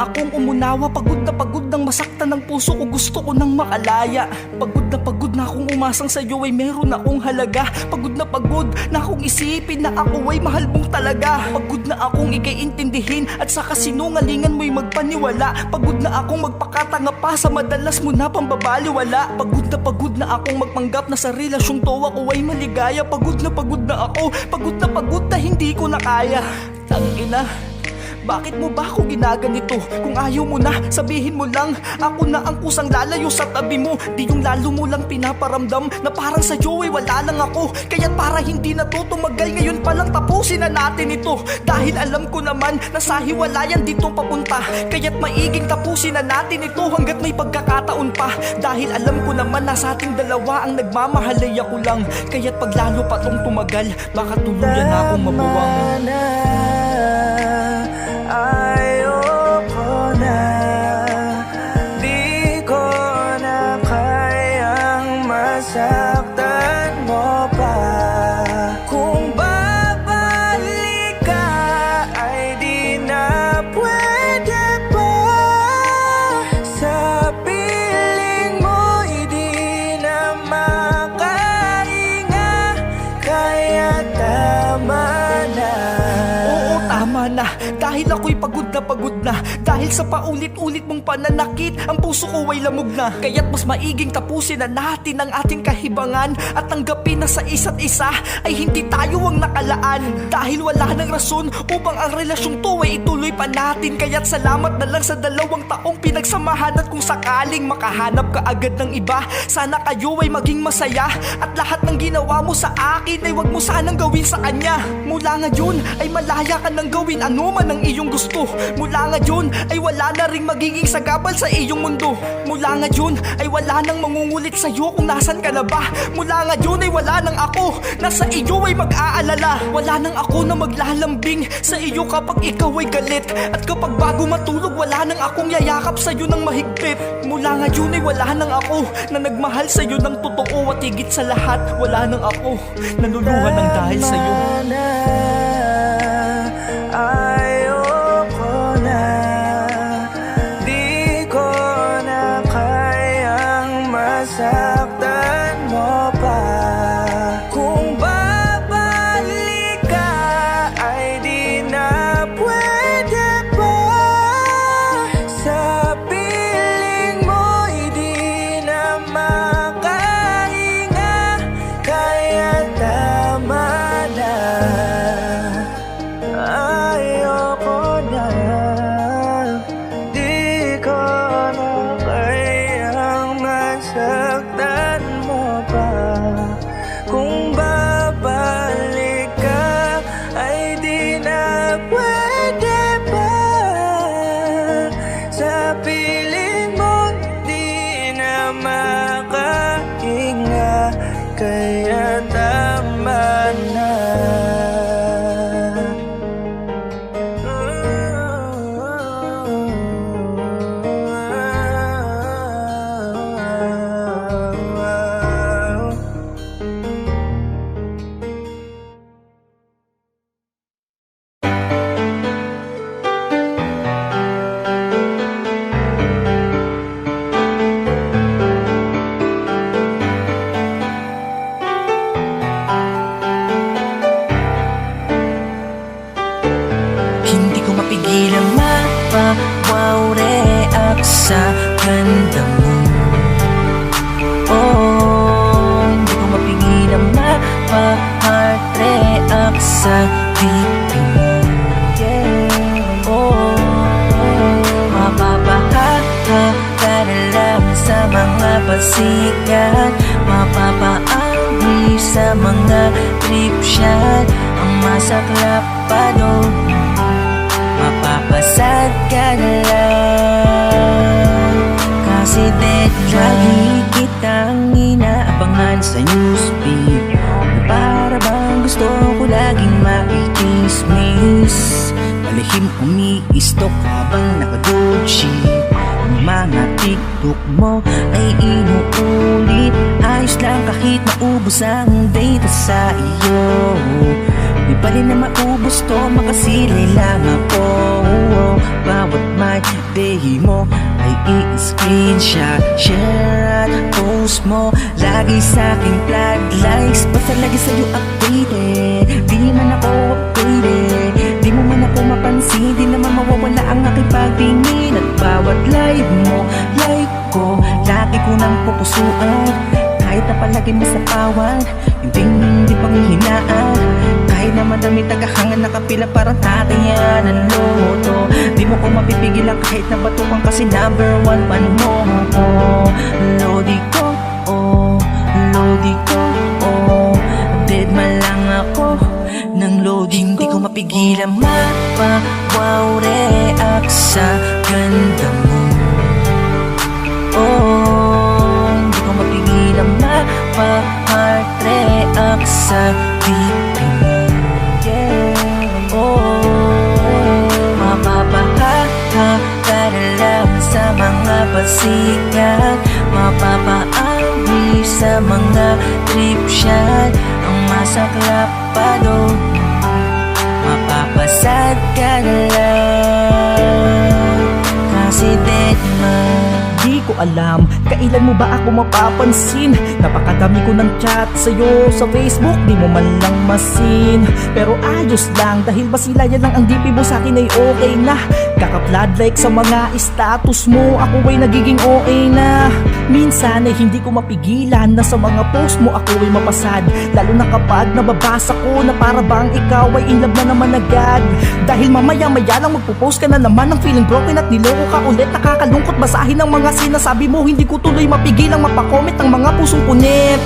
akong umunawa. Pagod nang masaktan ng puso ko, gusto ko nang makalaya. Pagod na akong umasang sa'yo ay meron akong halaga. Pagod na akong isipin na ako ay mahal mong talaga. Pagod na akong ikaiintindihin at sa kasinungalingan mo'y magpaniwala. Pagod na akong magpakatanga pa sa madalas mo na pambabaliwala. Pagod na akong magpanggap na sa relasyong to ako ay maligaya. Pagod na ako, pagod na hindi ko na kaya. Tangina, bakit mo ba ako ginaganito? Kung ayaw mo na, sabihin mo lang. Ako na ang kusang lalayo sa tabi mo. Di yung lalo mo lang pinaparamdam na parang sa'yo ay wala lang ako. Kaya't para hindi na to tumagal, ngayon palang tapusin na natin ito. Dahil alam ko naman na sa hiwalayan dito papunta. Kaya't maiging tapusin na natin ito hanggat may pagkakataon pa. Dahil alam ko naman na sa ating dalawa ang nagmamahalay ako lang. Kaya't pag lalo pa tong tumagal, baka tuluyan na akong mabuwang. Ayoko na, di ko na kayang masaktan mo pa. Kung babalik ka ay di na pwede pa. Sa piling mo'y di na makahinga, kaya tama na. Oo, tama na. Dahil ako'y pagod na. Dahil sa paulit-ulit mong pananakit, ang puso ko ay lamog na. Kaya't mas maiging tapusin na natin ang ating kahibangan at tanggapin na sa isa't isa ay hindi tayo ang nakalaan. Dahil wala nang rason upang ang relasyong to ay ituloy pa natin. Kaya't salamat na lang sa 2 taong pinagsamahan. At kung sakaling makahanap ka agad ng iba, sana kayo ay maging masaya. At lahat ng ginawa mo sa akin ay wag mo sanang gawin sa kanya. Mula ngayon ay malaya ka nang gawin ano man ang iyong gusto. Mula ngayon ay wala na ring magiging sagabal sa iyong mundo. Mula ngayon ay wala nang mangungulit sa'yo kung nasan ka na ba. Mula ngayon ay wala nang ako na sa iyo ay mag-aalala. Wala nang ako na maglalambing sa iyo kapag ikaw ay galit. At kapag bago matulog wala nang akong yayakap sa'yo ng mahigpit. Mula ngayon ay wala nang ako na nagmahal sa'yo ng totoo. At higit sa lahat wala nang ako naluluhan ng dahil sa'yo. Ayoko na, di ko na kayang masaktan mo pa. Kung babalik ka ay di na pwede pa. Sa piling mo'y di na makahinga, kaya tama na. Ayoko na, di ko na kayang masaktan mo pa. Kung babalik ka ay di na pwede pa. Sa piling mo di na makahinga, kaya tama na. Hindi ko mapigilan mapawaw react sa ganda mo. Oh, hindi ko mapigilan mapa-heart react sa pipi mo. Oh, mapapahaha ka na lang sa mga pasikat. Mapapaangri sa mga trip shot. Ang masaklap pa doon, mapapasad ka na lang. Kasi lagi kitang inaabangan sa newsfeed, na para bang gusto ko laging makikismis. Palihim umiistok habang naka-Gucci. Ang mga TikTok mo ay inuulit. Ayos lang kahit maubos ang data sa iyo. Di pa rin na maubos to, makasilay lang ako. Bawat my day birthday mo ay i-screenshot, share at post mo. Lagi sa'king flag likes, basta lagi sa'yo updated. Di man ako updated, di mo man ako mapansin. Di naman mawawala ang aking pagtingin. At bawat live mo, like ko, lagi ko nang pupusuan. Kahit na palagi masapawan, hindi panghihinaan. Kahit na madami tagahangan, nakapila parang tatayan ng loto. Di mo ko mapipigilan kahit na batukan, kasi number one fan mo. Lodi ko, oh, Lodi ko, oh. Dead man lang ako ng loading. Hindi ko mapigilan wow react sa ganda mo. Oh, hindi ko mapigilan heart react sa pipi mo. Yeah, oh, mapapaha ka na lang sa mga pasikat. Mapapa-angry sa mga trip shot. Ang masaklap pa doon, mapapasad ka na lang, kasi dead man. Di ko alam, kailan mo ba ako mapapansin? Napakadami ko ng chat sa'yo sa Facebook, di mo man lang masin. Pero ayos lang, dahil basila yan lang ang DP mo sa'kin ay okay na. Kaka-flood like sa mga status mo, ako ay nagiging okay na. Minsan ay hindi ko mapigilan na sa mga post mo ako ay mapasad. Lalo na kapag nababasa ko na para bang ikaw ay in love na naman agad. Dahil mamaya-maya lang magpo-post ka na naman ng feeling broken at niloko ka ulit. Nakakalungkot basahin ng mga sinasabi mo, hindi ko tuloy mapigilang mapakomment ng mga pusong punit.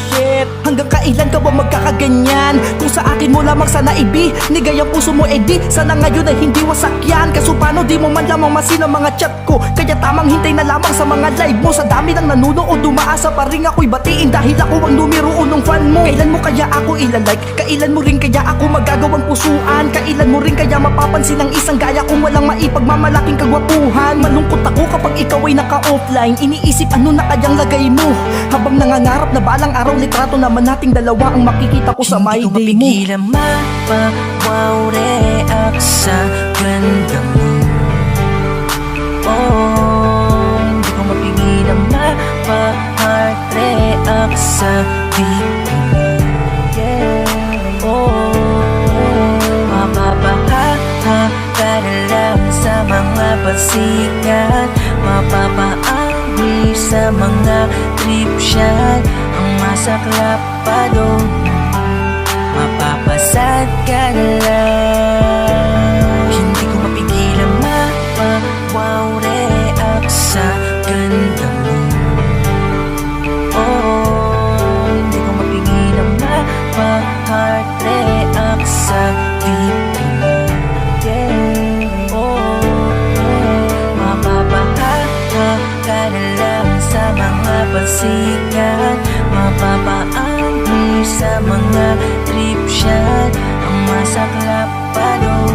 Shit, hanggang kailan ka ba magkakaganyan? Kung sa akin mo lamang sana ibinigay ang puso mo, edi sana ngayon ay hindi wasak yan. Kaso paano di mo man lamang masin ang mga chat ko? Kaya tamang hintay na lamang sa mga live mo. Sa dami ng nanunood, umaasa pa rin ako'y batiin dahil ako ang numero unong fan mo. Kailan mo kaya ako ilalike? Kailan mo rin kaya ako magagawang pusuan? Kailan mo rin kaya mapapansin ang isang gaya kung walang maipagmamalaking kagwapuhan? Malungkot ako kapag ikaw ay naka-offline. Iniisip ano na kayang lagay mo, habang nangangarap na balang araw litrato naman nating dalawa ang makikita ko sa my Hindi ko day mo. mapigilan wow react sa ganda mo. Oh, hindi ko mapigilan heart react sa pipi mo. Yeah, oh, mapapaha ka na lang sa mga pasikat. Mapapa-angry sa mga trip shot. Ang masaklap pa doon, mapapasad ka na lang. Hindi ko mapigilan wow react sa ganda mo. Oh, hindi ko mapigilan heart react sa pipi mo. Yeah, oh, mapapaha ka na lang sa mga pasikat. Mapapa-angry sa mga trip shot. Ang masaklap pa doon,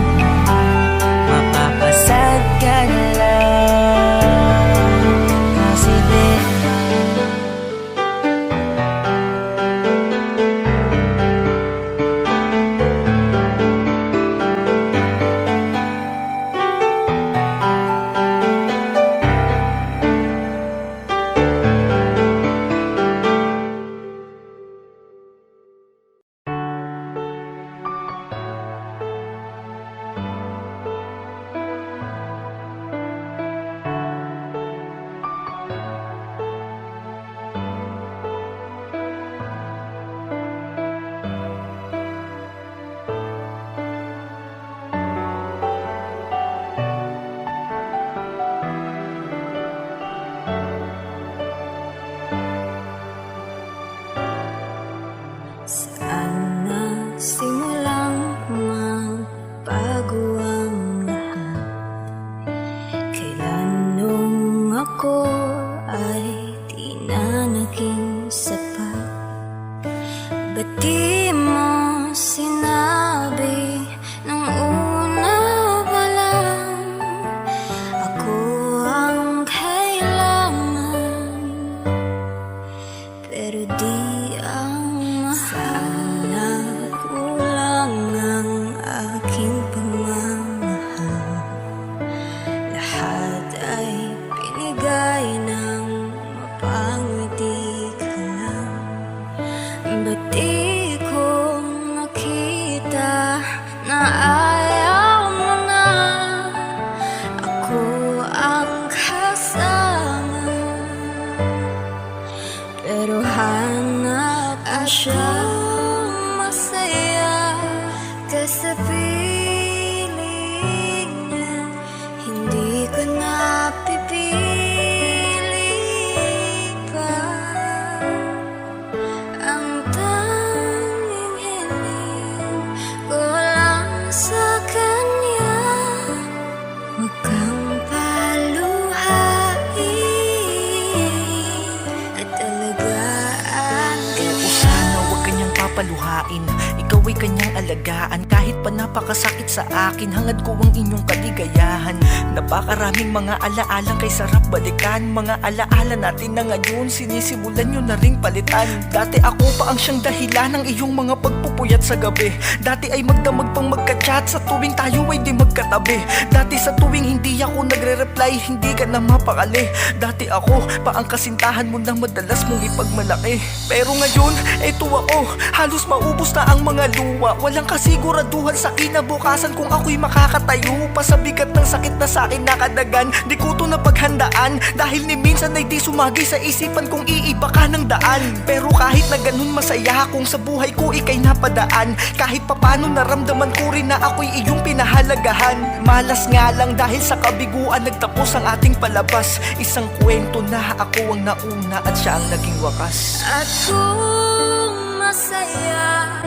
sa akin, hangad ko ang inyong kaligayahan. Napakaraming mga alaalang kay sarap balikan, mga alaala natin na ngayon sinisimulan nyo na ring palitan. Dati ako pa ang siyang dahilan ng iyong mga pagpupuyat sa gabi. Dati ay magdamag pang magka-chat sa tuwing tayo ay di magkatabi. Dati sa tuwing hindi ako nagre-reply, hindi ka na mapakali. Dati ako pa ang kasintahan mo na madalas mong ipagmalaki. Pero ngayon, eto ako, halos maubos na ang mga luwa. Walang kasiguraduhan sa kinabukasan kung ako'y makakatayo pa sa bigat ng sakit na sa akin nakadagan. Di ko to napaghandaan dahil ni minsan ay di sumagi sa isipan kung iiba ka ng daan. Pero kahit na ganun masaya kung sa buhay ko ikay napadaan. Kahit papano naramdaman ko rin na ako'y iyong pinahalagahan. Malas nga lang dahil sa kabiguan nagtapos ang ating palabas. Isang kwento na ako ang nauna at siya ang naging wakas. At kung masaya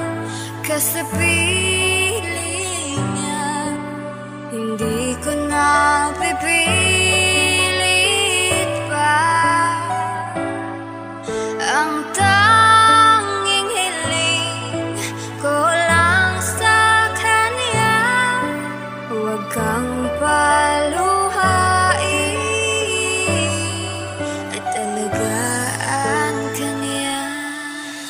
ka sa piling niya, hindi ko na pipilit pa. Ang tanging hiling ko lang sa kanya, huwag kang paluhain at alagaan ka niya.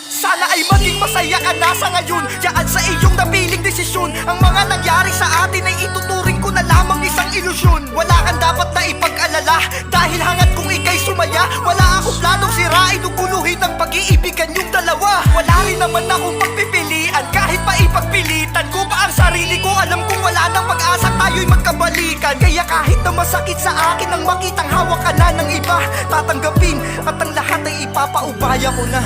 Sana ay maging masaya ka na sa ngayon, yaan sa iyong napiling desisyon. Ang mga nangyari sa atin ay ituturing ko na lamang isang ilusyon. Wala kang dapat na ipag-alala dahil hangad kung ikay sumaya. Wala akong planong sirain o guluhin ang pag-iibigan yung dalawa. Wala rin naman akong pagpipilian kahit pa ipagpilitan ko pa ang sarili ko. Alam kong wala nang pag-asa tayo'y magkabalikan. Kaya kahit na masakit sa akin ang makitang hawak ka na ng iba, tatanggapin at ang lahat ay ipapaubaya ko na.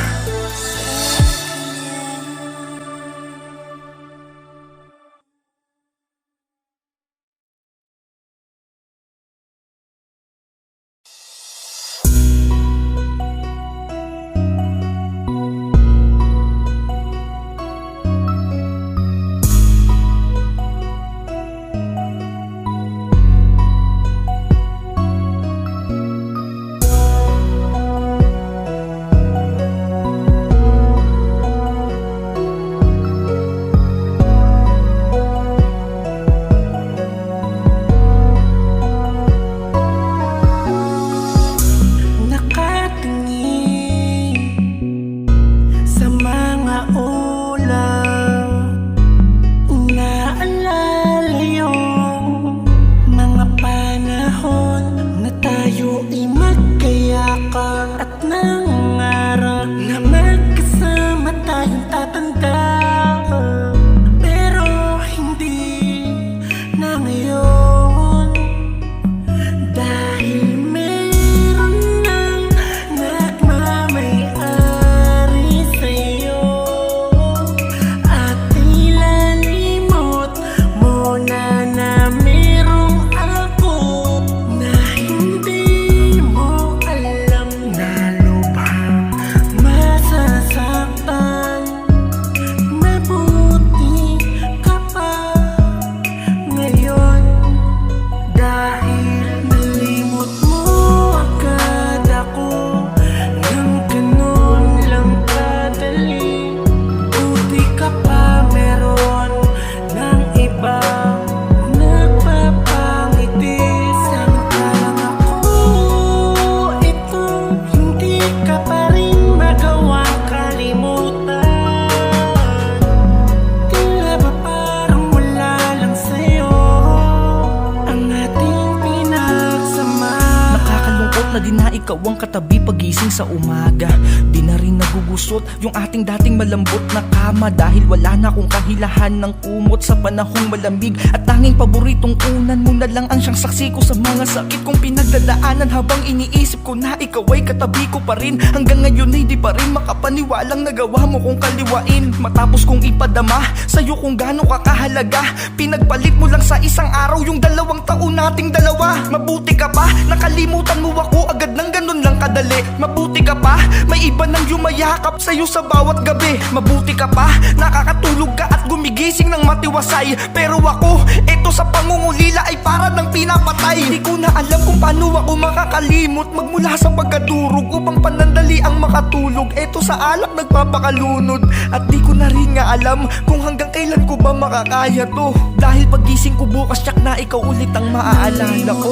ikaw ang katabi pagising sa umaga. Di na rin nagugusot yung ating dating malambot na kama, dahil wala na akong kahilahan ng kumot sa panahong malamig. At tanging paboritong unan mo na lang ang siyang saksi ko sa mga sakit kong pinagdadaanan, habang iniisip ko na ikaw ay katabi ko pa rin. Hanggang ngayon ay di pa rin makapaniwalang nagawa mo kong kaliwain. Matapos kong ipadama sa'yo kung gaano ka kahalaga, pinagpalit mo lang sa isang araw yung 2 taon nating dalawa. Mabuti ka pa, nakalimutan mo ako agad ng ganun lang kadali. Mabuti ka pa, may iba nang yumayakap sa'yo sa bawat gabi. Mabuti ka pa, nakakatulog ka at gumigising ng matiwasay. Pero ako, eto sa pangungulila ay para ng pinapatay. Di ko na alam kung Paano ako makakalimot magmula sa pagkadurog upang panandali ang makatulog? Eto sa alak nagpapakalunod at di ko na rin nga alam kung hanggang kailan ko ba makakaya to. Dahil pagising ko bukas tiyak na ikaw ulit ang maaalala ko.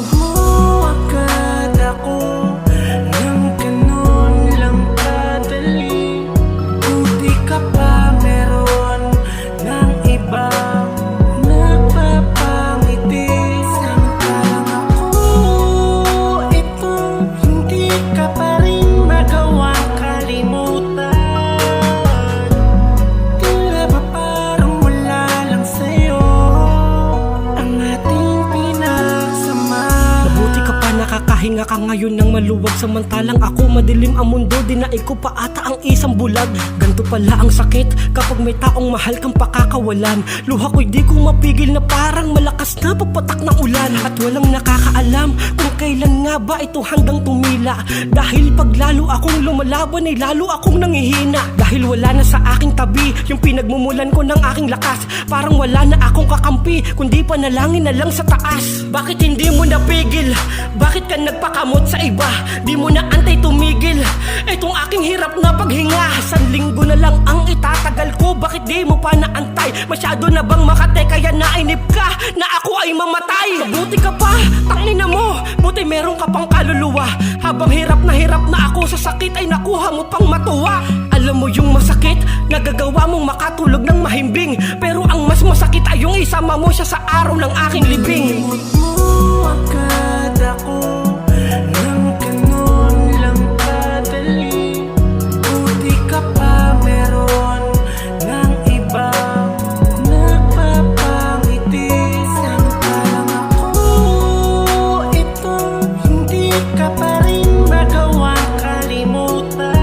Agad ako nang ganun lang kadali. Buti ka pa meron ng iba nagpapangiti. Samantalang ako itong hindi ka pa rin magawang kalimutan. Tila ba parang wala lang sa'yo ang ating pinagsama. Mabuti ka pa nakakahinga ka ngayon ng maluwag. Samantalang ako madilim ang mundo, dinaig ko pa ata ang isang bulag. Ganto pala ang sakit kapag may taong mahal kang pakakawalan. Luha ko'y di ko mapigil na parang malakas na pagpatak ng ulan. At walang nakakaalam kung kailan nga ba ito hanggang tumila. Dahil pag lalo akong lumalaban ay lalo akong nangihina. Dahil wala na sa aking tabi yung pinagmumulan ko ng aking lakas. Parang wala na akong kakampi kundi panalangin na lang sa taas. Bakit hindi mo napigil? Bakit ka nagpakamot sa iba? Di mo na antay tumigil itong aking hirap na paghinga. San linggo na lang ang itatagal ko, bakit di mo pa naantay? Masyado na bang makate kaya nainip ka na ako ay mamatay? Mabuti ka pa, tangina mo, buti meron ka pang kaluluwa. Habang hirap na ako sa sakit ay nakuha mo pang matuwa. Alam mo yung masakit, nagagawa mong makatulog ng mahimbing. Pero ang mas masakit ay yung isama mo siya sa araw ng aking libing. Agad ako nang ganun lang kadali. Buti ka pa meron ng iba nagpapangiti. Samantalang ako itong hindi ka pa rin magawang kalimutan.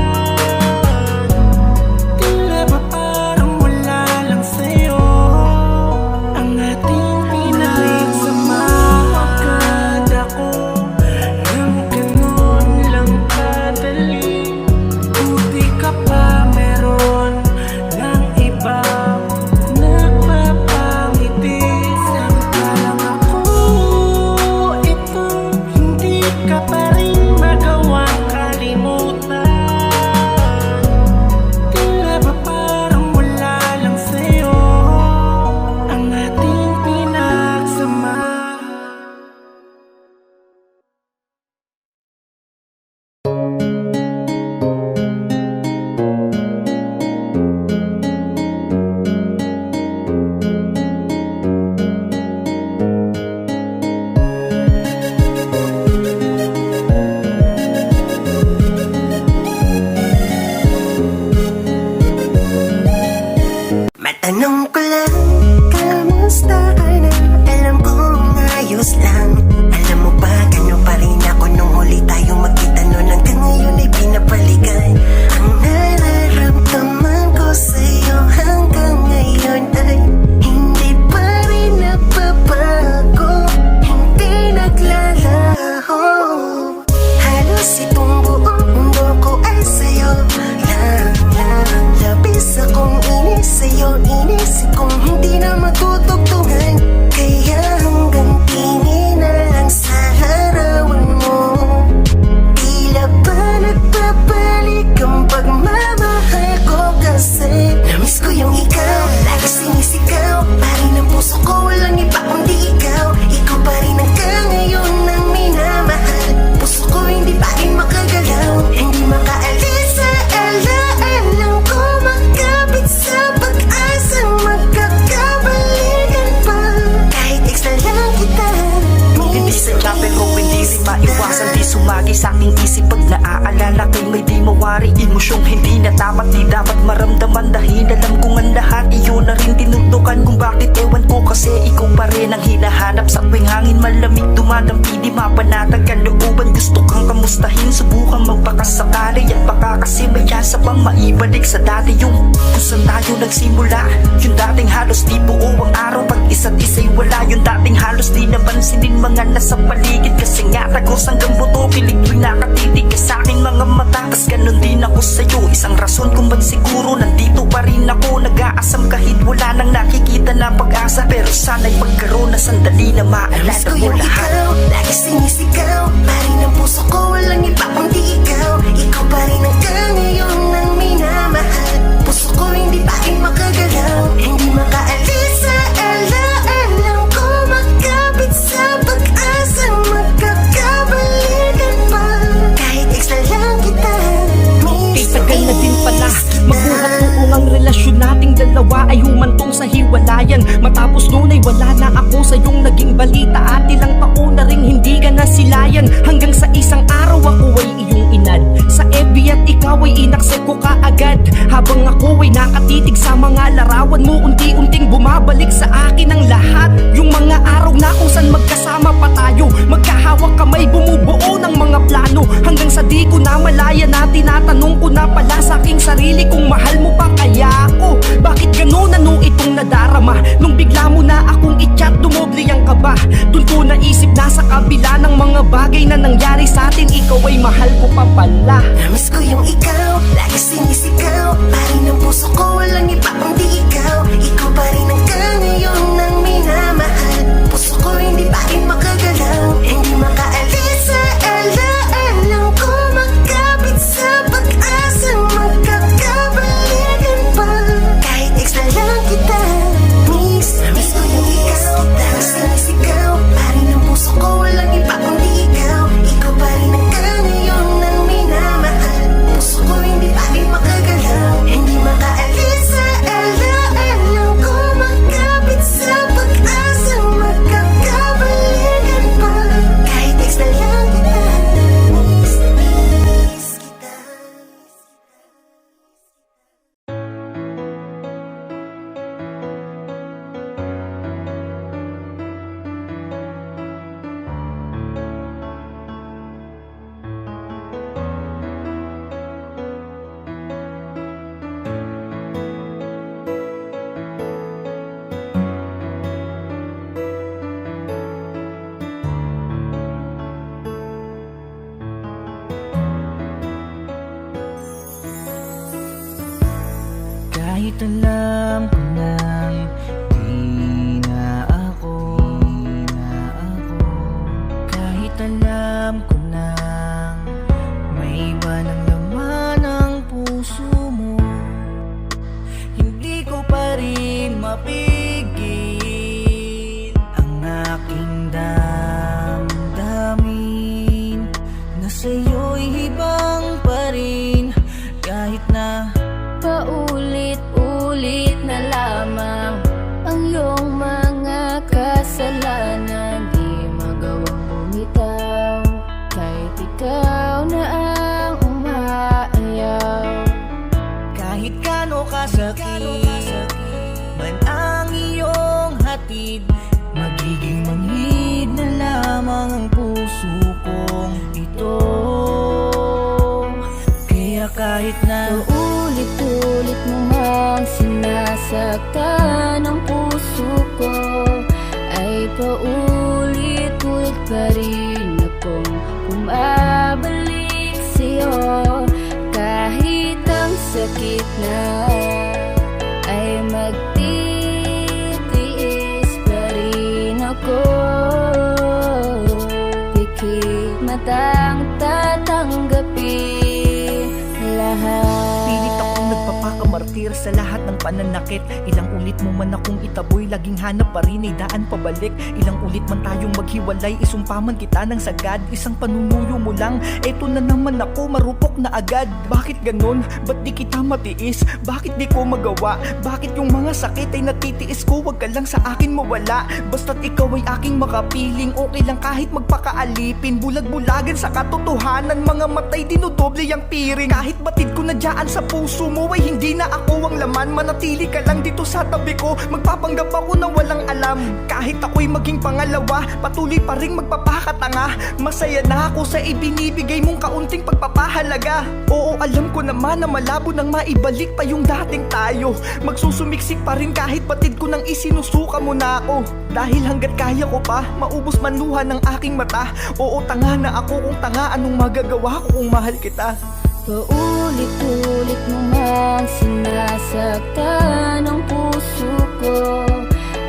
Tila ba parang wala lang sa'yo ang ating pinagsama. Agad ako nang ganun lang kadali. Buti ka pa meron ng iba nagpapangiti. Samantalang ako itong hindi ka pa rin magawang kalimutan. Tila ba parang wala lang sa'yo ang ating pinagsama. Matanong ko lang, kamusta ka na? Alam kong ayos lang. Alam mo ba, gano pa rin ako nung huli tayong magkita noon. Hanggang ngayon ay pinapaligan. Ang nararamdaman ko sa'yo hanggang ngayon ay hindi pa rin nababago, hindi naglalaho. Halos itong buong mundo ko ay sa'yo lang. Labis akong inis sa'yo, inisip kong hindi na matutugtungan. Kaya hanggang tingin na lang sa larawan mo. Tila ba nagbabalik ang pagmamahal ko? Kasi namiss ko yung ikaw, lagi sinisigaw. Parin ang puso ko, walang iba kundi ikaw. Ikaw pa rin hanggang ngayon ang minamahal. Puso ko hindi pa rin makagalaw, hindi makaalis sa alaalang ko. Magkapit sa pag-asang magkakabalikan pa. Kahit ex na lang kita, Hindi sadya pero hindi rin maiwasan. Di sumagi sa aking isip pag naaalala kay may di mawari. Emosyong hindi na dapat, di dapat maramdaman. Dahil alam kong ang lahat iyon na rin tinutukan. Kung bakit ewan ko kasi ikaw pa rin ang hinahanap. Sa tuwing hangin malamig dumadampi, di mapanatag ang looban. Gusto kang kamustahin, subukan magpakasakali. At baka kasi may yasa pang maibalik sa dati yung kung saan tayo nagsimula. Yung dating halos di buo ang araw pag isa't isa'y wala. Yung dating halos di napansin din mga nasa paligid. Kasi nga tagos hanggang buto, pilig tuwing nakatitig ka sa aking mga mata. Tas ganun din ako sa'yo, isang rason kung ba't siguro nandito pa rin ako. Nag-aasam kahit wala nang nakikita na pag-asa. Pero sana'y magkaroon na sandali na maalala namiss ko mo yung lahat. ikaw, lagi lagi sinisigaw. Pari ng puso ko, walang iba kundi ikaw. Ikaw pa rin hanggang ngayon ang minamahal. Puso ko hindi pa rin makagalaw, hindi makaalis sa ala-alam ko. Magkapit sa pag-asa, magkakabalikan pa. Kahit ex na lang kita, miss na Tagal na din pala miss kita. magbuhat-buong ang relasyon nating dalawa ay humantong sa hiwalayan. Matapos noon ay wala na ako sa iyong naging balita. At ilang taon na ring hindi ka nasilayan. Hanggang sa isang araw ako ay iyong inad sa FB at ikaw ay inaccept ko kaagad. Habang ako ay nakatitig sa mga larawan mo, unti-unting bumabalik sa akin ang lahat. Yung mga araw na kung saan magkasama pa tayo, magkahawak kamay bumubuo ng mga plano. Hanggang sa di ko na malaya na tinatanong ko na pala sa aking sarili kung mahal mo pa kaya ako. Bakit ganun, ano itong nadarama? Nung bigla mo na akong i-chat, dumoble ang kaba. Dun ko naisip na sa kabila ng mga bagay na nangyari sa atin, ikaw ay mahal ko pa pala. Namiss ko yung ikaw, lagi sinisigaw. Pari ng puso ko, walang iba kundi ikaw. Ikaw pa rin hanggang ngayon ang minamahal. Puso ko hindi pa rin makagalaw, hindi makaalis sa ala-alam ko. Magkapit sa pag-asa, magkakabalikan pa. Kahit ex na lang kita, miss ko yung ikaw, lagi sinisigaw. Pari ng puso ko, walang iba kundi ikaw. Ikaw pa rin hanggang ngayon ang minamahal. Puso ko hindi pa rin makagalaw, hindi makaalis sa ala-alam ko. Magkapit sa pag-asa, magkakabalikan pa. Kahit ex na lang kita, miss kita. Kahit alam ko nang di na ako, kahit alam ko nang may iba ng laman ang puso mo, hindi ko pa rin mapigil ang aking damdamin na sa'yo'y hibang pa rin. Kahit na Paulit-ulit na lamang ang iyong mga kasalanan, di magawang bumitaw kahit ikaw na ang umaayaw. kahit kano kasakit man ang iyong hatid, magiging manhid na lamang ang puso kong ito. Kaya kahit na Paulit-ulit mo mang sinasaktan ang puso ko, ay paulit-ulit pa rin akong bumabalik sa'yo. Kahit ang sakit na ay magtitiis pa rin ako. Pikit matang tatanggapin lahat. Pilit akong nagpapakamartir sa lahat ng pananakit. Ilang ulit mo man akong itaboy, laging hanap pa rin ay daan pabalik. Ilang ulit man tayong maghiwalay, isumpa man kita ng sagad. Isang panunuyo mo lang, eto na naman ako, marupok na agad. Bakit ganun? Ba't di kita matiis? Bakit di ko magawa? Bakit yung mga sakit ay natitiis ko? Wag ka lang sa akin mawala. Basta't ikaw ay aking makapiling, okay lang kahit magpakaalipin. Bulag-bulagan sa katotohanan, mga matay dinodoble ang piring. Kahit batid ko na dyan sa puso mo ay hindi na ako ang laman. Manatili ka lang dito sa tabi ko, magpapanggap ako na walang alam. Kahit ako'y maging pangalawa, patuloy pa rin magpapakatanga. Masaya na ako sa ibinibigay mong kaunting pagpapahalaga. Oo, alam ko naman na malabo nang maibalik pa yung dating tayo. Magsusumiksik pa rin kahit batid ko nang isinusuka mo na ako. Dahil hanggat kaya ko pa, maubos man luha ng aking mata. Oo, tanga na ako kung tanga, anong magagawa ko kung mahal kita? Paulit-ulit mo mang sinasaktan ang puso ko,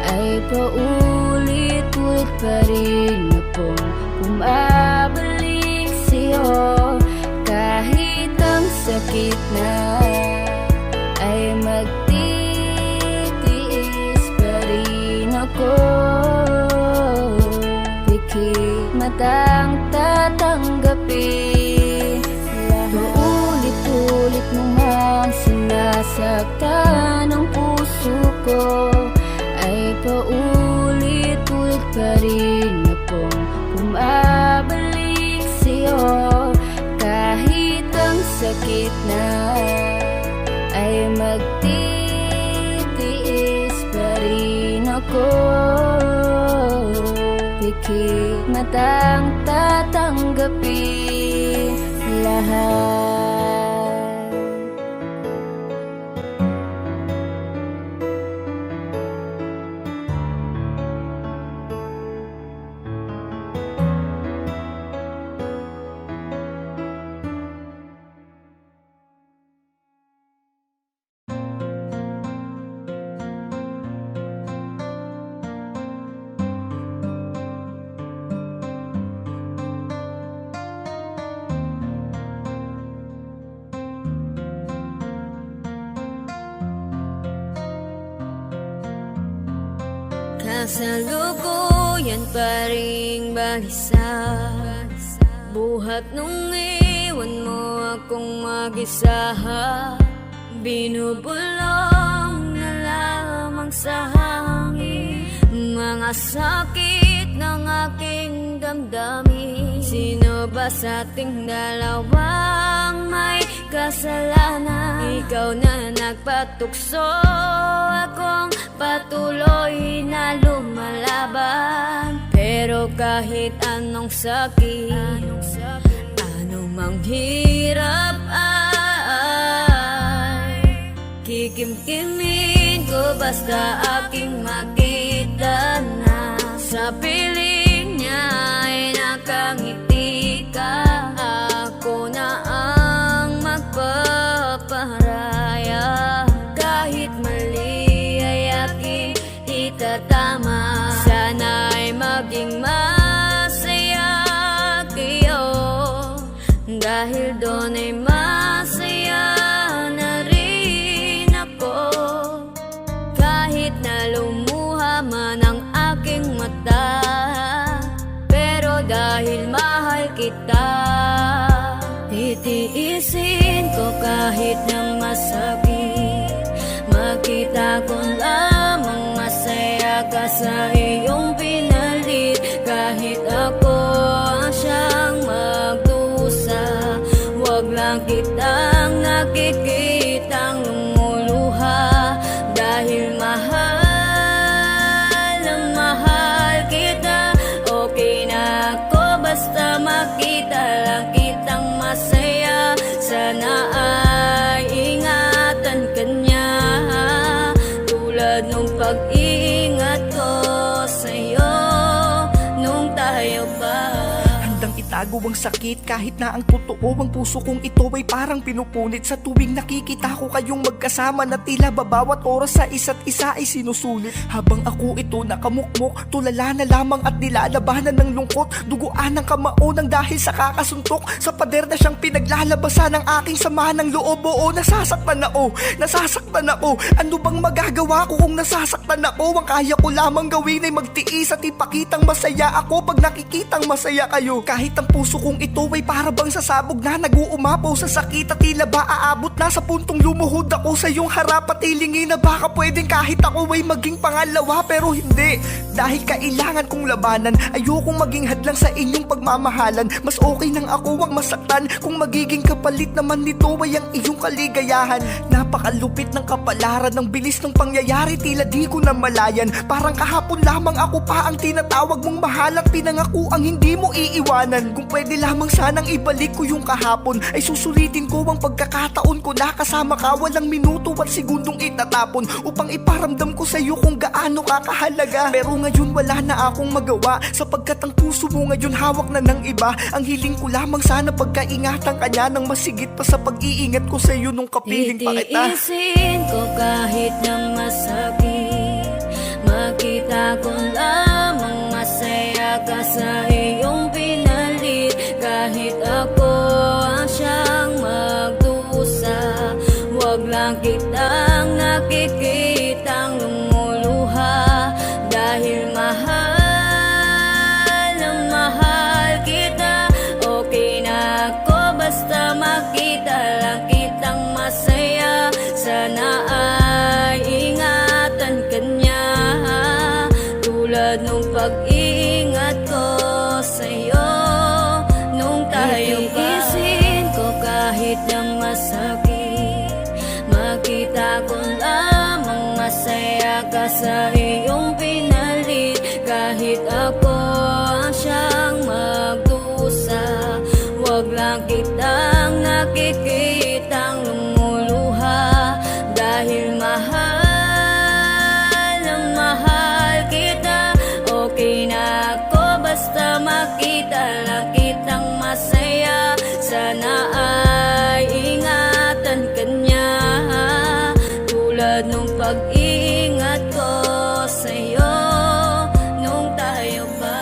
ay paulit-ulit pa rin akong bumabalik sa'yo. Kahit ang sakit na ay magtitiis pa rin ako. Pikit matang tatanggapin lahat. Paulit-ulit mo mang sinasaktan ang puso ko, ay paulit-ulit pa rin akong bumabalik sa'yo. Kahit ang sakit na ay magtitiis pa rin ako. Pikit matang tatanggapin lahat. Kasalukuyan pa ring balisa, buhat nung iwan mo akong mag-isa. Binubulong na lamang sa hangin mga sakit ng aking damdamin. Sino ba sa ating dalawang may kasalanan? Ikaw na nagpatukso, akong patuloy na lumalaban. Pero kahit anong sakit, anong mang hirap ay kikimkimin ko basta aking makita na sa piling niya ay nakangiti ka. Ako na ang magpaparaya, kahit mali ay aking itatama. Sana ay maging masaya kayo, dahil doon ay masaya na rin ako. Kahit na lumuha man ang aking mata, pero dahil mahal kita, titiisin ko kahit na masakit. Makita ko lamang masaya ka sa iyong pinalit. Kahit ako ang siyang magdusa, wag lang kitang nakikitang lumuluha. Dahil mahal na mahal kita, okay na ako basta makita lang kitang masaya. Sana ay ingatan ka niya, tulad nung pag-iingat ko sa'yo nung tayo pa. Handang itago ang sakit kahit na ang totoo ang puso kong ito ay parang pinupunit. Sa tuwing nakikita ko kayong magkasama na tila babawat oras sa isa't isa ay sinusulit. Habang ako ito nakamukmok, tulala na lamang at nilalabanan ng lungkot. Duguan ng kamao ng dahil sa kakasuntok, sa pader na siyang pinaglalabasan ng aking sama ng loob. Oo, nasasaktan ako, nasasaktan ako. Ano bang magagawa ko kung nasasaktan ako? Ang kaya ko lamang gawin ay magtiis at ipakitang masaya ako pag nakikitang masaya kayo. Kahit ang puso kong ito ay para bang sasabog na, nag-uumapaw sa sakit at tila ba aabot na sa puntong lumuhod ako sa iyong harap at hilingin na baka pwedeng kahit ako ay maging pangalawa. Pero hindi, dahil kailangan kong labanan. Ayokong maging hadlang sa inyong pagmamahalan. Mas okay nang ako wag masaktan, kung magiging kapalit naman nito ay ang iyong kaligayahan. Napakalupit ng kapalaran, ng bilis ng pangyayari, tila di ko na malayan. Parang kahapon lamang ako pa ang tinatawag mong mahal at pinangako ang hindi mo iiwanan. Kung pwede lamang sanang ibalik ko yung kahapon, ay susulitin ko ang pagkakataon ko na kasama ka. Walang minuto at segundong itatapon upang iparamdam ko sa iyo kung gaano kakahalaga. Pero ngayon wala na akong magawa, sapagkat ang puso mo ngayon hawak na ng iba. Ang hiling ko lamang sana pagkaingatan ka niya ng masigit pa sa pag-iingat ko sa iyo nung kapiling pa kita. Titiisin ko kahit na masakit, makita ko lamang masaya ka sa iyong pinag lang kitang nakikitang lumuluha. Dahil mahal na mahal kita, okay na ako basta makita lang kitang masaya. Sana ay ingatan ka niya, tulad nung pag-iingat ko sa'yo nung tayo pa. Iisin ko kahit na masakit, makita ko lamang masaya ka sa iyong pinalit. Kahit ako ang siyang magdusa, wag lang kitang nakikitang lumuluha. Dahil mahal na mahal kita, okay na ako basta makita lang kitang masaya. Sana ay ingatan ka niya, tulad nung pag-iingat ko sa'yo nung tayo pa.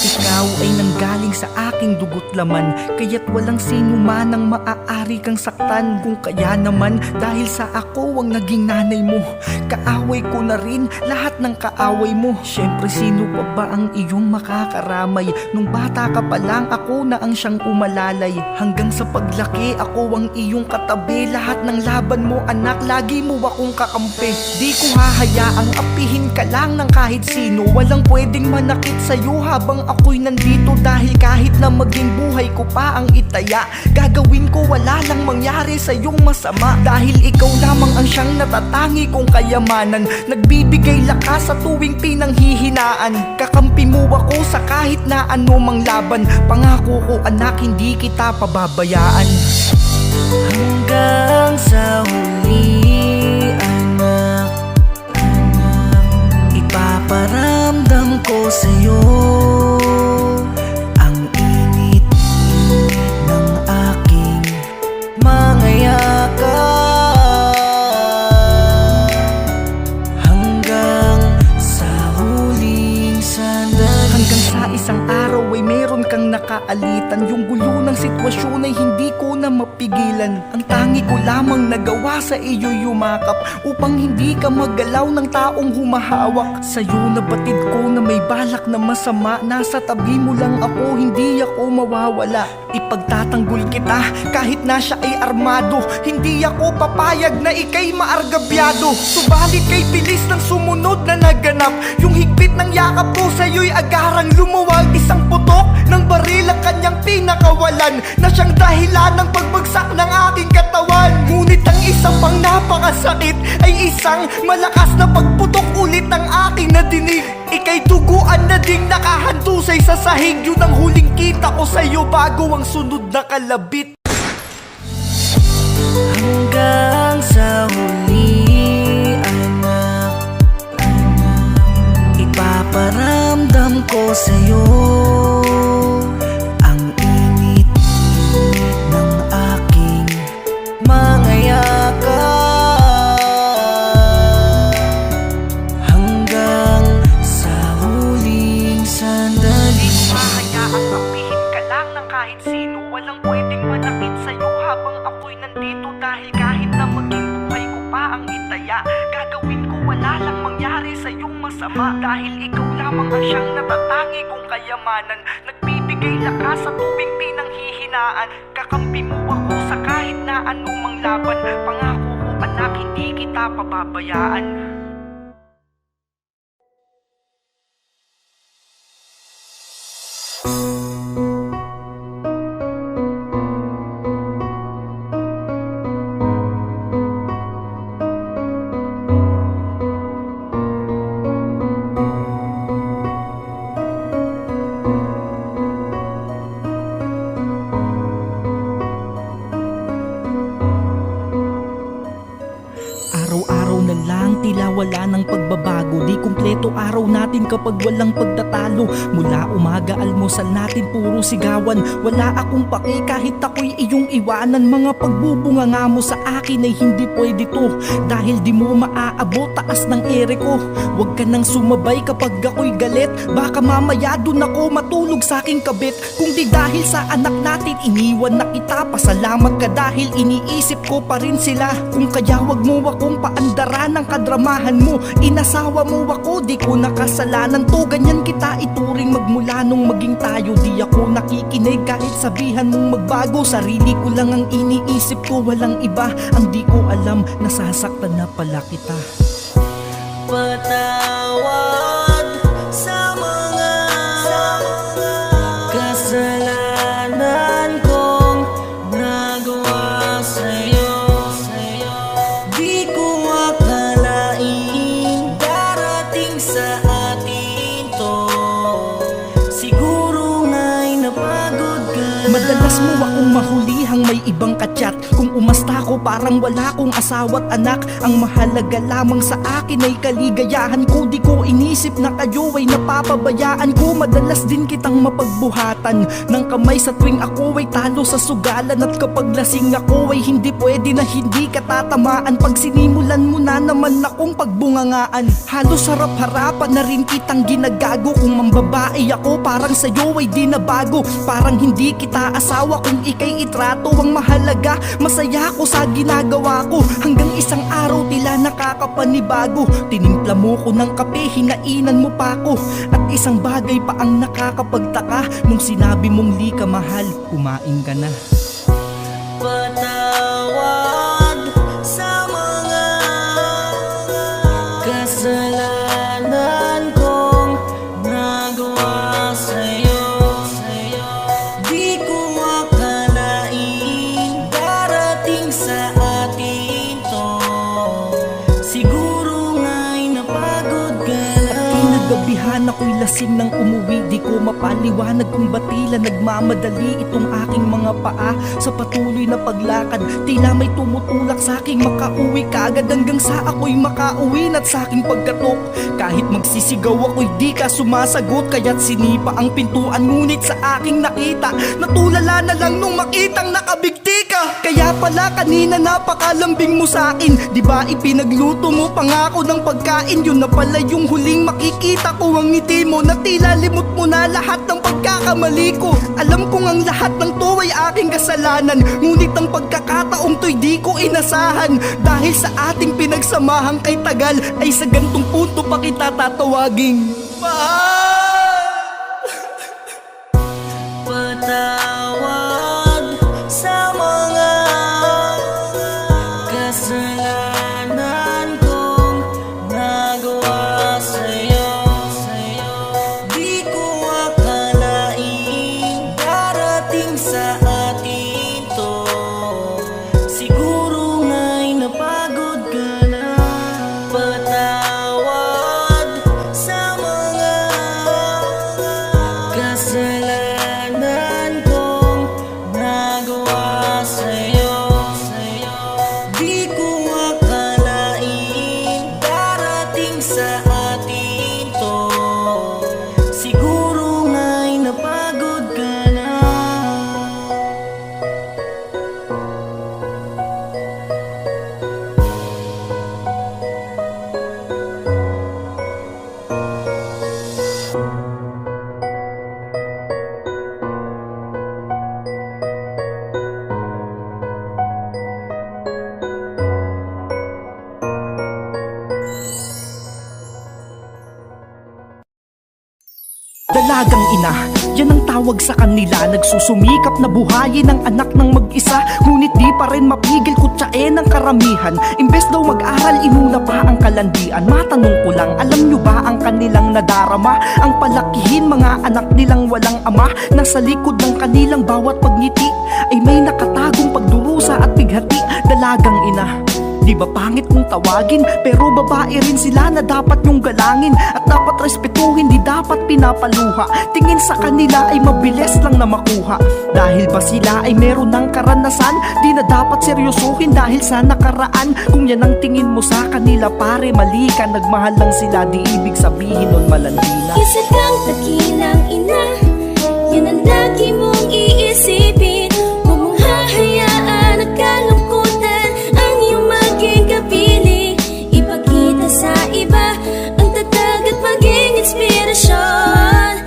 Ikaw ay nanggaling sa aking dugo't laman, kaya't walang sino man ang maaari kang saktan. Kung kaya naman, dahil sa ako ang naging nanay mo, kaaway ko na rin lahat ng kaaway mo. Syempre sino pa ba ang iyong makakaramay? Nung bata ka pa lang, ako na ang siyang umalalay. Hanggang sa paglaki, ako ang iyong katabi. Lahat ng laban mo anak, lagi mo akong kakampi. Di ko hahayaang apihin ka lang ng kahit sino. Walang pwedeng manakit sa'yo habang ako'y nandito. Dahil kahit na maging buhay ko pa ang itaya, gagawin ko wala lang mangyari sa iyong masama. Dahil ikaw lamang ang siyang natatangi kong kayamanan, nagbibigay lakas sa tuwing pinanghihinaan. Kakampi mo ako sa kahit na anumang laban. Pangako ko anak, hindi kita pababayaan. Hanggang sa huli, anak, ipaparamdam ko sa'yo ang init ng aking mga yakap. Hanggang sa huling sandali, Hanggang sa isang araw ay meron kang nakaalitan. Yung gulo ng sitwasyon ay hindi ko na mapigilan. Ang tangi ko lamang nagawa sa iyo yumakap, upang hindi ka magalaw ng taong humahawak. Sa'yo nabatid ko na may balak na masama. Nasa tabi mo lang ako, hindi ako mawawala. Ipagtatanggol kita kahit na siya ay armado. Hindi ako papayag na ika'y maargabyado. Subalit kay bilis ng sumunod na naganap, yung higpit ng yakap ko sa'yo'y agarang lumuwag. Isang putok ng baril ang kanyang pinakawalan, na siyang dahilan ng pagbagsak ng aking katawan. Ngunit ang isang pang napakasakit ay isang malakas na pagputok ulit ng aking nadinig. Ika'y duguan na ding nakahandusay sa sahig. Yun ang huling kita ko sa'yo bago ang sunod na kalabit. hanggang sa huli, anak, ipaparamdam ko sa'yo ang init ng aking mga yakap. Hanggang sa huling sandali, Hahayaang apihin ka lang ng kahit sino. Walang pwedeng manakit sa'yo habang ako'y nandito. Dahil kahit na maging buhay ko pa ang itaya, gagawin ko wala lang mangyari sa iyong masama. Dahil ikaw lamang ang siyang natatangi kong kayamanan, nagbibigay lakas sa tuwing pinanghihinaan. Kakampi mo ako sa kahit na anumang laban. Pangako ko anak, hindi kita pababayaan. pagbabago. Di kumpleto araw natin kapag walang pagtatalo. Mula umaga almusal natin puro sigawan. Wala akong paki kahit ako'y iyong iwanan. Mga pagbubunga nga mo sa akin ay hindi pwede to, dahil di mo maaabot taas ng ere ko. Huwag ka nang sumabay kapag ako'y galit, baka mamaya dun ako matulog sa aking kabit. Kung di dahil sa anak natin iniwan na kita, pasalamat ka dahil iniisip ko pa rin sila. Kung kaya wag mo akong paandaran ng kadramahan mo, inasawa mo ako, di ko nakasalanan to. Ganyan kita ituring magmula nung maging tayo. Di ako nakikinig kahit sabihan mong magbago. Sarili ko lang ang iniisip ko, walang iba. Ang di ko alam, nasasaktan na pala kita. Patawad sa mga kasalanan kong nagawa sa'yo. Di ko akalain darating sa atin to. Siguro nga'y napagod ka na. Madalas mo akong mahulihang may ibang kachat. Kung umasta ko parang wala kong asawa't anak. Ang mahalaga lamang sa akin ay kaligayahan ko. Di ko inisip na kayo ay napapabayaan ko. Madalas din kitang mapagbuhatan ng kamay sa tuwing ako ay talo sa sugalan. At kapag lasing ako ay hindi pwede na hindi ka tatamaan. Pag sinimulan mo na naman akong pagbungangaan, halos harap-harapan na rin kitang ginagago. Kung mambabae ako parang sa'yo ay di na bago. Parang hindi kita asawa kung ika'y itrato. Ang mahalaga, masaya ko sa ginagawa ko. Hanggang isang araw tila nakakapanibago. Tinimpla mo ko ng kape, hinainan mo pa ako. At isang bagay pa ang nakakapagtaka, nung sinabi mong li ka mahal, kumain ka na. Patawad sa mga kasalanan kong nagawa sa'yo. Di ko akalain darating sa atin to. Siguro nga'y napagod ka lang. Kinagabihan ako'y lasing nang umuwi. Di ko mapaliwanag kung ba't tila nagmamadali itong aking mga paa sa patuloy na paglakad. Tila may tumutulak sa aking makauwi kagad, hanggang sa ako'y makauwi na't sa aking pagkatok. Kahit magsisigaw ako'y di ka sumasagot, kaya't sinipa ang pintuan. Ngunit sa aking nakita, natulala na lang nung makitang nakabigti ka. Kaya pala kanina napakalambing mo sa akin. Di ba ipinagluto mo pangako ng pagkain? Yun na pala yung huling makikita ko, ang ngiti mo na tila limot mo na lahat ng pagkakamali ko. Alam kong ang lahat ng to ay aking kasalanan, ngunit ang pagkakataong to'y di ko inasahan. Dahil sa ating pinagsamahang kay tagal, ay sa gantong punto pa kita tatawaging mahal. Patawad sa mga kasalanan kong nagawa sa'yo. Di ko akalain darating sa atin to. Siguro nga'y napagod ka na. Patawad sa mga kasalanan kong nagawa sa'yo. Di ko akalain darating sa atin to. Siguro nga'y napagod ka na. Dalagang ina, yan ang tawag sa kanila. Nagsusumikap na buhayin ang anak ng mag-isa, ngunit di pa rin mapigil kutsain ng karamihan. Imbes daw mag-aral, inuna pa ang kalandian. Matanong ko lang, alam nyo ba ang kanilang nadarama? Ang palakihin mga anak nilang walang ama, nasa likod ng kanilang bawat pagngiti ay may nakatagong pagdurusa at bighati. Dalagang ina, di ba pangit kung tawagin? Pero babae rin sila na dapat nyong galangin at dapat respetuhin, di dapat dapat pinapaluha. Tingin sa kanila ay mabilis lang na makuha. Dahil ba sila ay meron ng karanasan, di na dapat seryosohin dahil sa nakaraan. Kung yan ang tingin mo sa kanila pare, mali ka. Nagmahal lang sila, di ibig sabihin nun malandi na. Isa kang dakilang ina, yan ang lagi mong iisipin. Huwag mong hahayaan na kalungkutan ang iyong maging kapiling. Ipakita sa iba ang tatag at maging inspirasyon.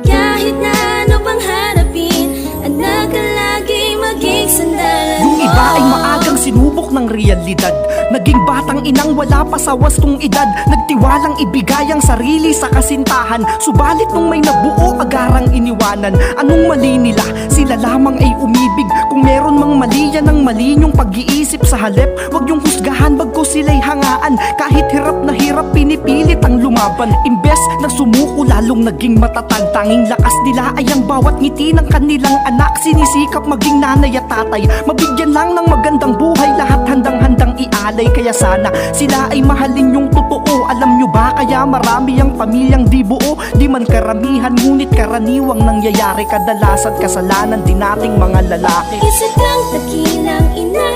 Kahit na ano pang harapin, anak ka lagi maging sandalan mo. Yung iba ay maagang sinubok ng realidad, naging batang inang wala pa sa wastong edad. Nagtiwalang ibigay ang sarili sa kasintahan, subalit nung may nabuo agarang iniwanan. Anong mali nila? Sila lamang ay umibig. Kung meron mang mali, yan ang mali niyong pag-iisip sa halip. Huwag yung husgahan bago sila'y hangaan. Kahit hirap na hirap, pinipilit ang lumaban. Imbes na sumuko, lalong naging matatag. Tanging lakas nila ay ang bawat ngiti ng kanilang anak. Sinisikap maging nanay at tatay, mabigyan lang ng magandang buhay. Lahat handang-handang ialay, kaya sana sila ay mahalin yung totoo. Alam nyo ba kaya marami ang pamilyang di buo? Di man karamihan, ngunit karaniwang nangyayari. Kadalasan kasalanan din nating mga lalaki. Isa kang dakilang ina,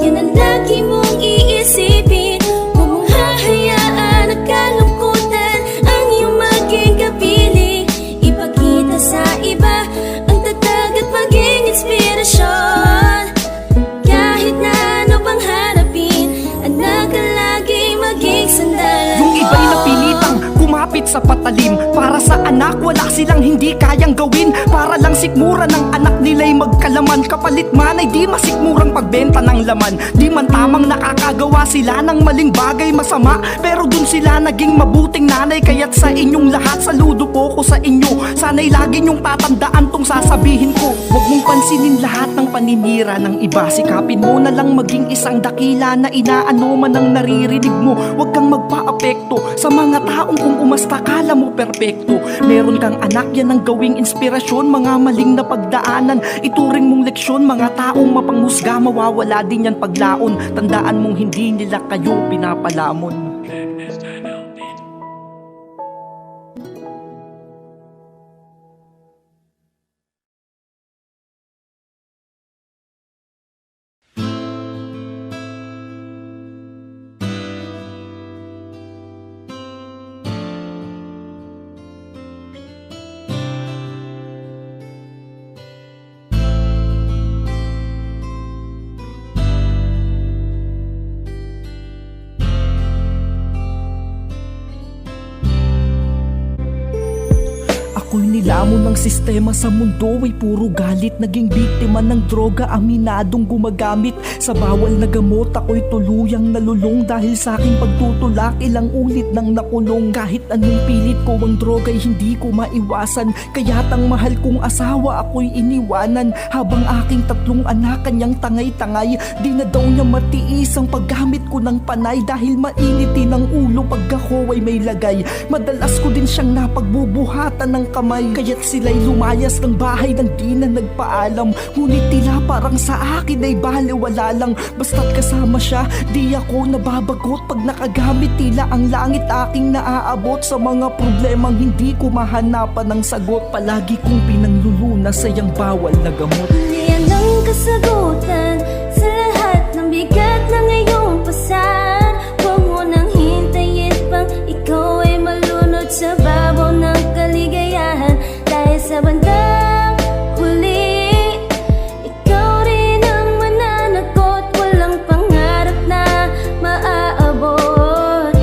yan ang lagi mong iisipin. Huwag mong hahayaan na kalungkutan ang iyong maging kapiling. Ipakita sa iba ang tatag at maging inspirasyon. Kahit na ano pang harapin, anak ka lagi maging sandalan mo. Yung iba'y napilitang kumapit sa patalim. Para sa anak, wala silang hindi kayang gawin. Para lang sikmura ng anak nila'y magkalaman. Kapalit man ay di masikmurang pagbenta ng laman. Di man tamang nakakagawa sila ng maling bagay masama, pero dun sila naging mabuting nanay. Kaya't sa inyong lahat, saludo po ko sa inyo. Sana'y lagi nyong tatandaan tong sasabihin ko. Huwag mong pansinin lahat ng paninira ng iba. Sikapin mo na lang maging isang dakila na inaano man ang naririnig mo. Huwag kang magpa-apekto sa mga taong kung umasta kala mo perpekto. Meron kang anak, yan ang gawing inspirasyon. Mga maling na pagdaanan, ituring mong leksyon. Mga taong mapanghusga, mawawala din yan paglaon. Tandaan mong hindi nila kayo pinapalamon. Ako'y nilamon ng sistema sa mundo, ay puro galit. Naging biktima ng droga, aminadong gumagamit sa bawal na gamot. Ako'y tuluyang nalulong dahil sa aking pagtutulak. Ilang ulit nang nakulong. Kahit anong pilit ko ang droga'y hindi ko maiwasan. Kaya't ang mahal kong asawa ako'y iniwanan. Habang aking tatlong anak kanyang tangay-tangay, di na daw niya matiis ang paggamit ko ng panay. Dahil mainitin ang ulo pag ako ay may lagay. Madalas ko din siyang napagbubuhatan ng kamay. Kaya't sila'y lumayas ng bahay nang di na nagpaalam. Ngunit tila parang sa akin ay baliwala lang. Basta't kasama siya, di ako nababagot. Pag nakagamit tila ang langit aking naaabot. Sa mga problemang hindi ko mahanapan ng sagot. Palagi kong pinanglulunas sa iyang bawal na gamot. Yan ang kasagutan sa lahat ng bigat na ngayong pasan. Huwag mo nang hintayin pang ikaw ay malunod sa babaw ng kaligayahan. Dahil sa bandang huli, ikaw rin ang mananagot. Walang pangarap na maaabot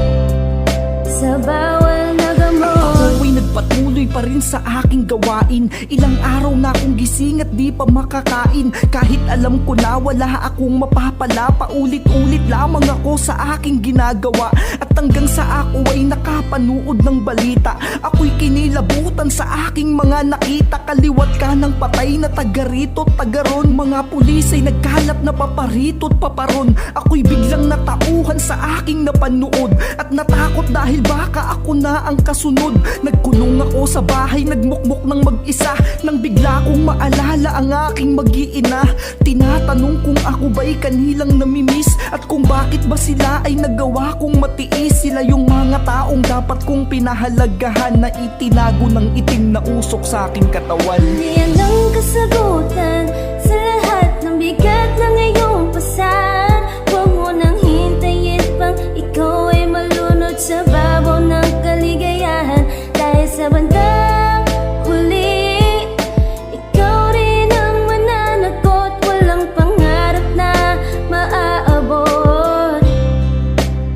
sa bawal na gamot. Ako'y nagpatuloy pa rin sa aking gawain. Ilang araw na akong gising at di pa makakain. Kahit alam ko na wala akong mapapala, paulit-ulit lamang ako sa aking ginagawa. At hanggang sa ako ay nakapanood ng balita, ako'y kinilabutan sa aking mga nakita. Kaliwat ka ng patay na taga rito, taga ron. Mga pulis ay nagkalat na paparito at paparon. Ako'y biglang natauhan sa aking napanood at natakot dahil baka ako na ang kasunod. Nagkulong Nagkulong ako sa bahay, nagmukmok ng mag-isa, nang bigla kong maalala ang aking mag-iina. Tinatanong kung ako ba'y kanilang namimiss, at kung bakit ba sila ay nagawa kong matiis. Sila yung mga taong dapat kong pinahalagahan, na itinago ng itim na usok sa aking katawan. Diyan ang kasagutan sa lahat ng bigat na ngayong pasan. Huwag mo nang hintayin pang ikaw ay malunod sa babaw ng kaligayahan. Dahil sa bandang huli, ikaw rin ang mananagot. Walang pangarap na maaabot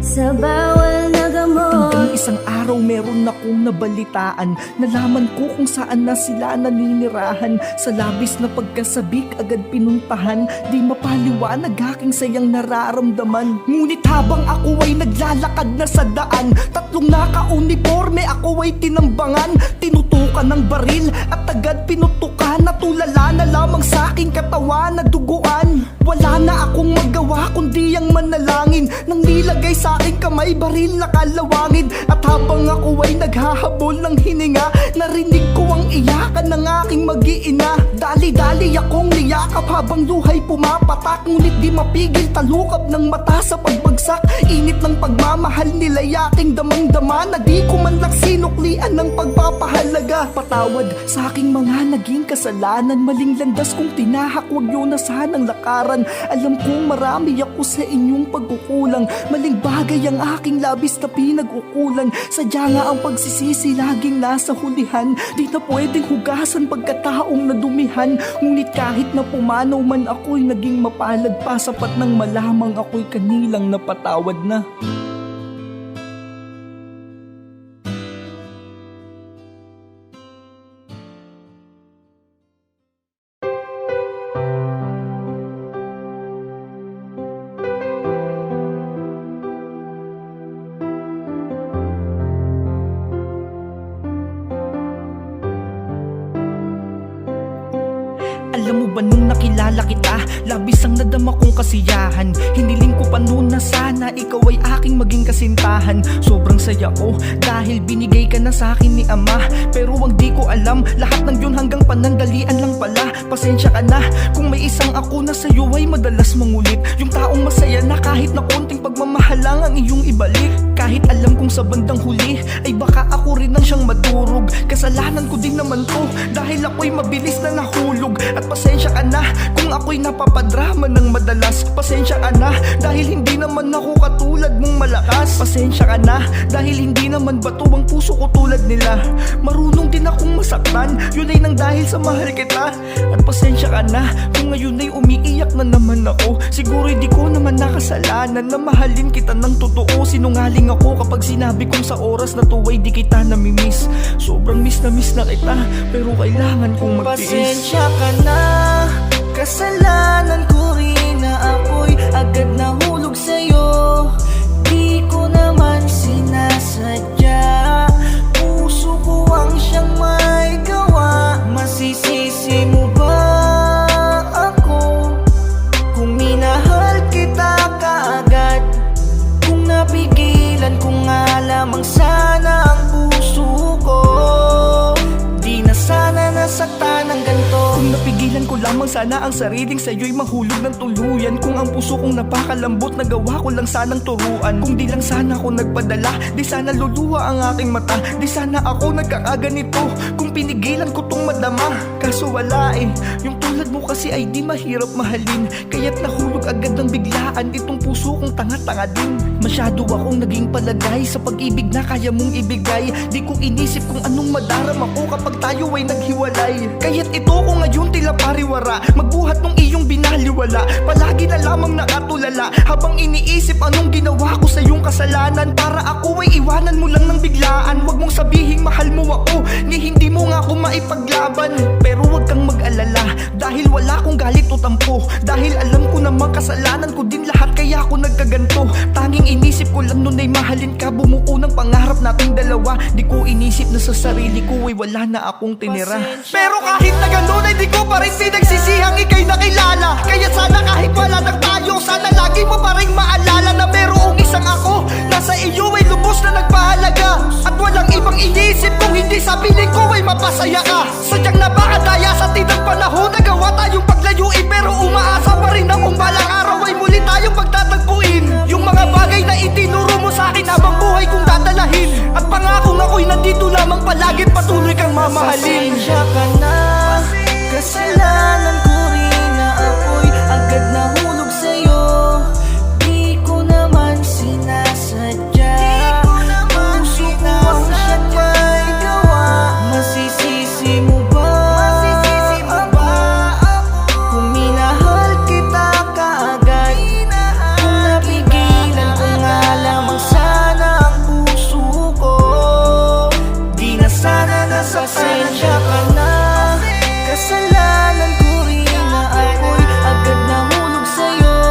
sa bawal na gamot. Hanggang isang araw meron akong nabalitaan, nalaman ko kung saan na sila naninirahan. Sa labis na pagkasabik agad pinuntahan, di mapaliwanag aking sayang nararamdaman. Ngunit habang ako ay naglalakad na sa daan, tatlong naka-uniforme ako ay tinambangan. Tinutukan ng baril at agad pinutukan, natulala na lamang sa aking katawan na duguan. Wala na akong magawa kundi ang manalangin, nang nilagay sa aking kamay baril na kalawangin. At habang ako ay naghahabol ng hininga, narinig ko ang iyakan ng aking mag-iina. Dali-dali akong niyakap habang luhay pumapatak, ngunit di mapigil talukap ng mata sa pagbagsak. Init ng pagmamahal nila'y aking damang-dama, na di ko man lang sinuklian ng pagpapahalaga. Patawad sa aking mga naging kasalanan, maling landas kong tinahak, wag yun na sanang lakaran. Alam kong marami ako sa inyong pagkukulang, maling bagay ang aking labis na pinag-ukulan. Sadya nga ang pagsisisi laging nasa hulihan, di na pwedeng hugasan pagkataong nadumihan. Ngunit kahit na pumanaw man ako'y naging mapalad pa, sapat nang malamang ako'y kanilang napatawad na. Alam mo ba nung nakilala kita, labis ang nadama kong kasiyahan. Hiniling ko pa noon na sana ikaw ay aking maging kasintahan. Sobrang saya ko dahil binigay ka na sa akin ni Ama, pero wag di ko alam, lahat ng yun hanggang panandalian lang pala. Pasensya ka na kung may isang ako na sa'yo ay madalas mangulit. Yung taong masaya na kahit na konting pagmamahal lang ang iyong ibalik. Kahit alam kong sa bandang huli ay baka ako rin ang siyang madurog. Kasalanan ko din naman to dahil ako'y mabilis na nahulog. At pasensya ka na kung ako'y napapadrama ng madalas. Pasensya ka na dahil hindi naman ako katulad mong malakas. Pasensya ka na dahil hindi naman bato ang puso ko tulad nila. Marunong din akong masaktan, yun ay nang dahil sa mahal kita. At pasensya ka na kung ngayon ay umiiyak na naman ako. Siguro hindi ko naman nakasalanan na mahalin kita ng totoo. Sinungaling ako kapag sinabi kong sa oras na to ay di kita namimiss. Sobrang miss na kita, pero kailangan kong magtiis. Pasensya ka na, kasalanan ko rin na ako'y agad nahulog sa'yo. Di ko naman sinasadya, puso ko ang siyang may gawa. Masisisi mo ba ako kung minahal kita kaagad? Kung napigilan ko nga lamang sana ang puso ko, di na sana nasaktan ng ganito. Kung napigilan ko lamang sana ang sariling sa'yo'y mahulog ng tuluyan. Kung ang puso kong napakalambot, nagawa ko lang sanang turuan. Kung di lang sana ako nagpadala, di sana luluha ang aking mata. Di sana ako nagkakaganito kung pinigilan ko tong madama. Kaso wala yung tulad mo kasi ay di mahirap mahalin. Kaya't nahulog agad ng biglaan itong puso kong tanga-tanga din. Masyado akong naging palagay sa pag-ibig na kaya mong ibigay. Di ko inisip kung anong madarama ko kapag tayo ay naghiwalay. Kaya't ito ko ngayon tila pariwara, magbuhat ng iyong binaliwala. Palagi na lamang nakatulala habang iniisip anong ginawa ko sa iyong kasalanan. Para ako ay iwanan mo lang ng biglaan. Huwag mong sabihing mahal mo ako, ni hindi mo nga ako maipaglaban. Pero huwag kang mag-alala dahil wala akong galit o tampo. Dahil alam ko namang kasalanan ko din lahat, kaya ako nagkaganto. Tanging inisip ko lang nun ay mahalin ka, bumuo ng pangarap nating dalawa. Di ko inisip na sa sarili ko ay wala na akong tinira. Pero kahit na ganun ay di ko pa rin pinagsisihang ika'y nakilala. Kaya sana kahit wala nang tayo, sana lagi mo pa rin maalala na merong isang ako na sa iyo ay lubos na nagpahalaga. At walang ibang inisip kung hindi sabi mapasaya ka. Sadyang napakadaya sa tinang panahon. Nagawa tayong paglayuin pero umaasa pa rin akong balang araw ay muli tayong pagtatagpuin. Yung mga bagay na itinuro mo sa akin habang buhay kong dadalahin. At pangakong ako'y nandito lamang palagi patuloy kang mamahalin. Pasensya ka na, kasalanan ko rin na ako'y agad nahulog sa'yo. Di ko naman sinasadya, puso ko ang siyang may gawa. Masisisi mo ba ako kung minahal kita kaagad? Kung napigilan ko nga lamang sana ang puso ko, di na sana nasasensya ka na. Kasalanan ko rin na ako'y agad nahulog sa'yo.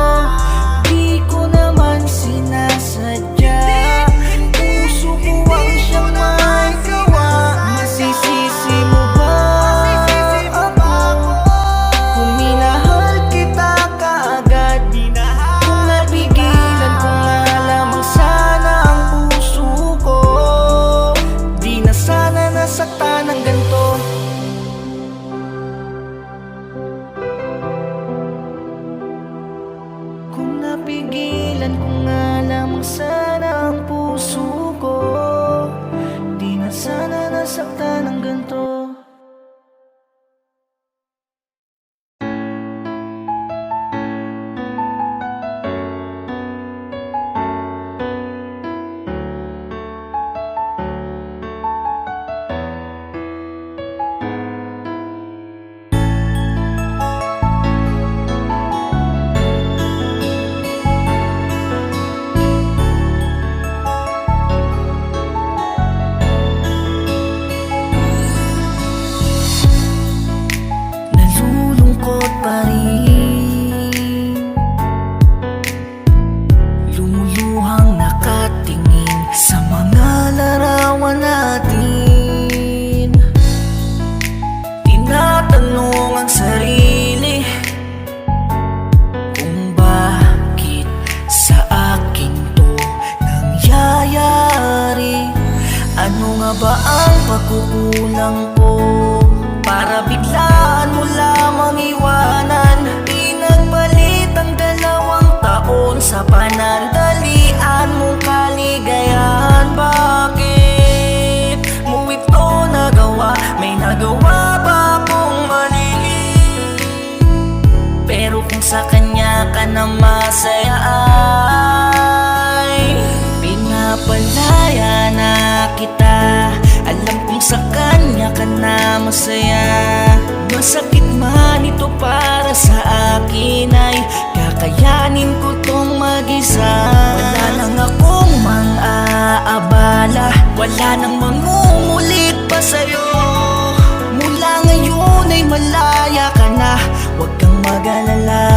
Di ko naman sinasadya, puso ko ang siyang may gawa. Masisisi mo ba ako kung minahal kita kaagad? Kung napigilan ko nga lamang sana ang puso ko, di na sana nasaktan ng ganito. Kung napigilan ko nga lamang sana ang puso ko, di na sana nasaktan ng ganito. Nalulungkot pa rin, lumuluhang nakatingin sa mga larawan natin. Tinatanong ang sarili kung bakit sa akin to nangyayari. Ano nga ba ang pagkukulang ko para biglaan mo lamang iwanan? Pinagpalit ang 2 taon sa panandalian mong kaligayahan. Bakit mo ito nagawa? May nagawa ba akong mali? Pero kung sa kanya ka na masaya ay pinapalaya na kita. Alam kong sa kanya ka na masaya. Masakit man ito para sa akin ay kakayanin ko tong mag-isa. Wala nang akong mang-aabala, wala nang mangungulit pa sa'yo. Mula ngayon ay malaya ka na, huwag kang mag-alala.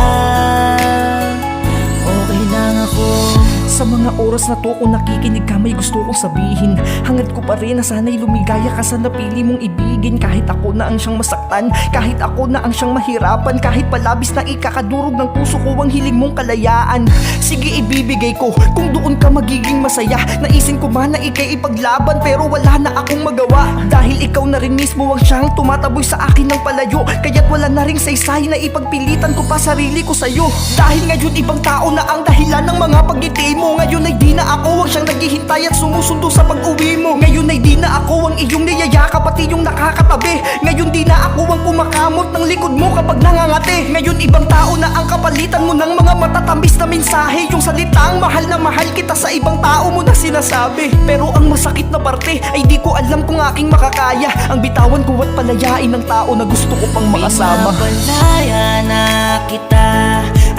Okay lang ako. Sa mga oras na to kung nakikinig ka may gusto kong sabihin. Hangad ko pa rin na sana'y lumigaya ka sa napili mong ibigin. Kahit ako na ang siyang masaktan, kahit ako na ang siyang mahirapan, kahit palabis na ikakadurog ng puso ko ang hiling mong kalayaan. Sige ibibigay ko kung doon ka magiging masaya. Naisin ko man na ikay ipaglaban pero wala na akong magawa. Dahil ikaw na rin mismo ang siyang tumataboy sa akin ng palayo. Kaya't wala na ring saysay na ipagpilitan ko pa sarili ko sa'yo. Dahil ngayon ibang tao na ang dahilan ng mga pagngiti mo. Ngayon ay di na ako ang siyang naghihintay at sumusundo sa pag-uwi mo. Ngayon ay di na ako ang iyong niyayakap pati yung nakakatabi. Ngayon di na ako ang kumakamot ng likod mo kapag nangangati. Ngayon ibang tao na ang kapalitan mo ng mga matatamis na mensahe. Yung salitang mahal na mahal kita sa ibang tao mo na sinasabi. Pero ang masakit na parte ay di ko alam kung aking makakaya ang bitawan ko at palayain ng tao na gusto ko pang makasama. Pinapalaya na kita,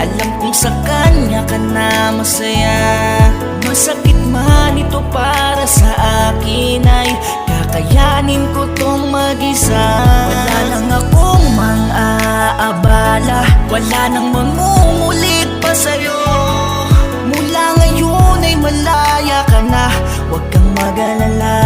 alam kong sa kanya ka na masaya. Masakit man ito para sa akin ay kakayanin ko tong mag-isa. Wala nang akong mang-aabala, wala nang mangungulit pa sa'yo. Mula ngayon ay malaya ka na, huwag kang mag-alala.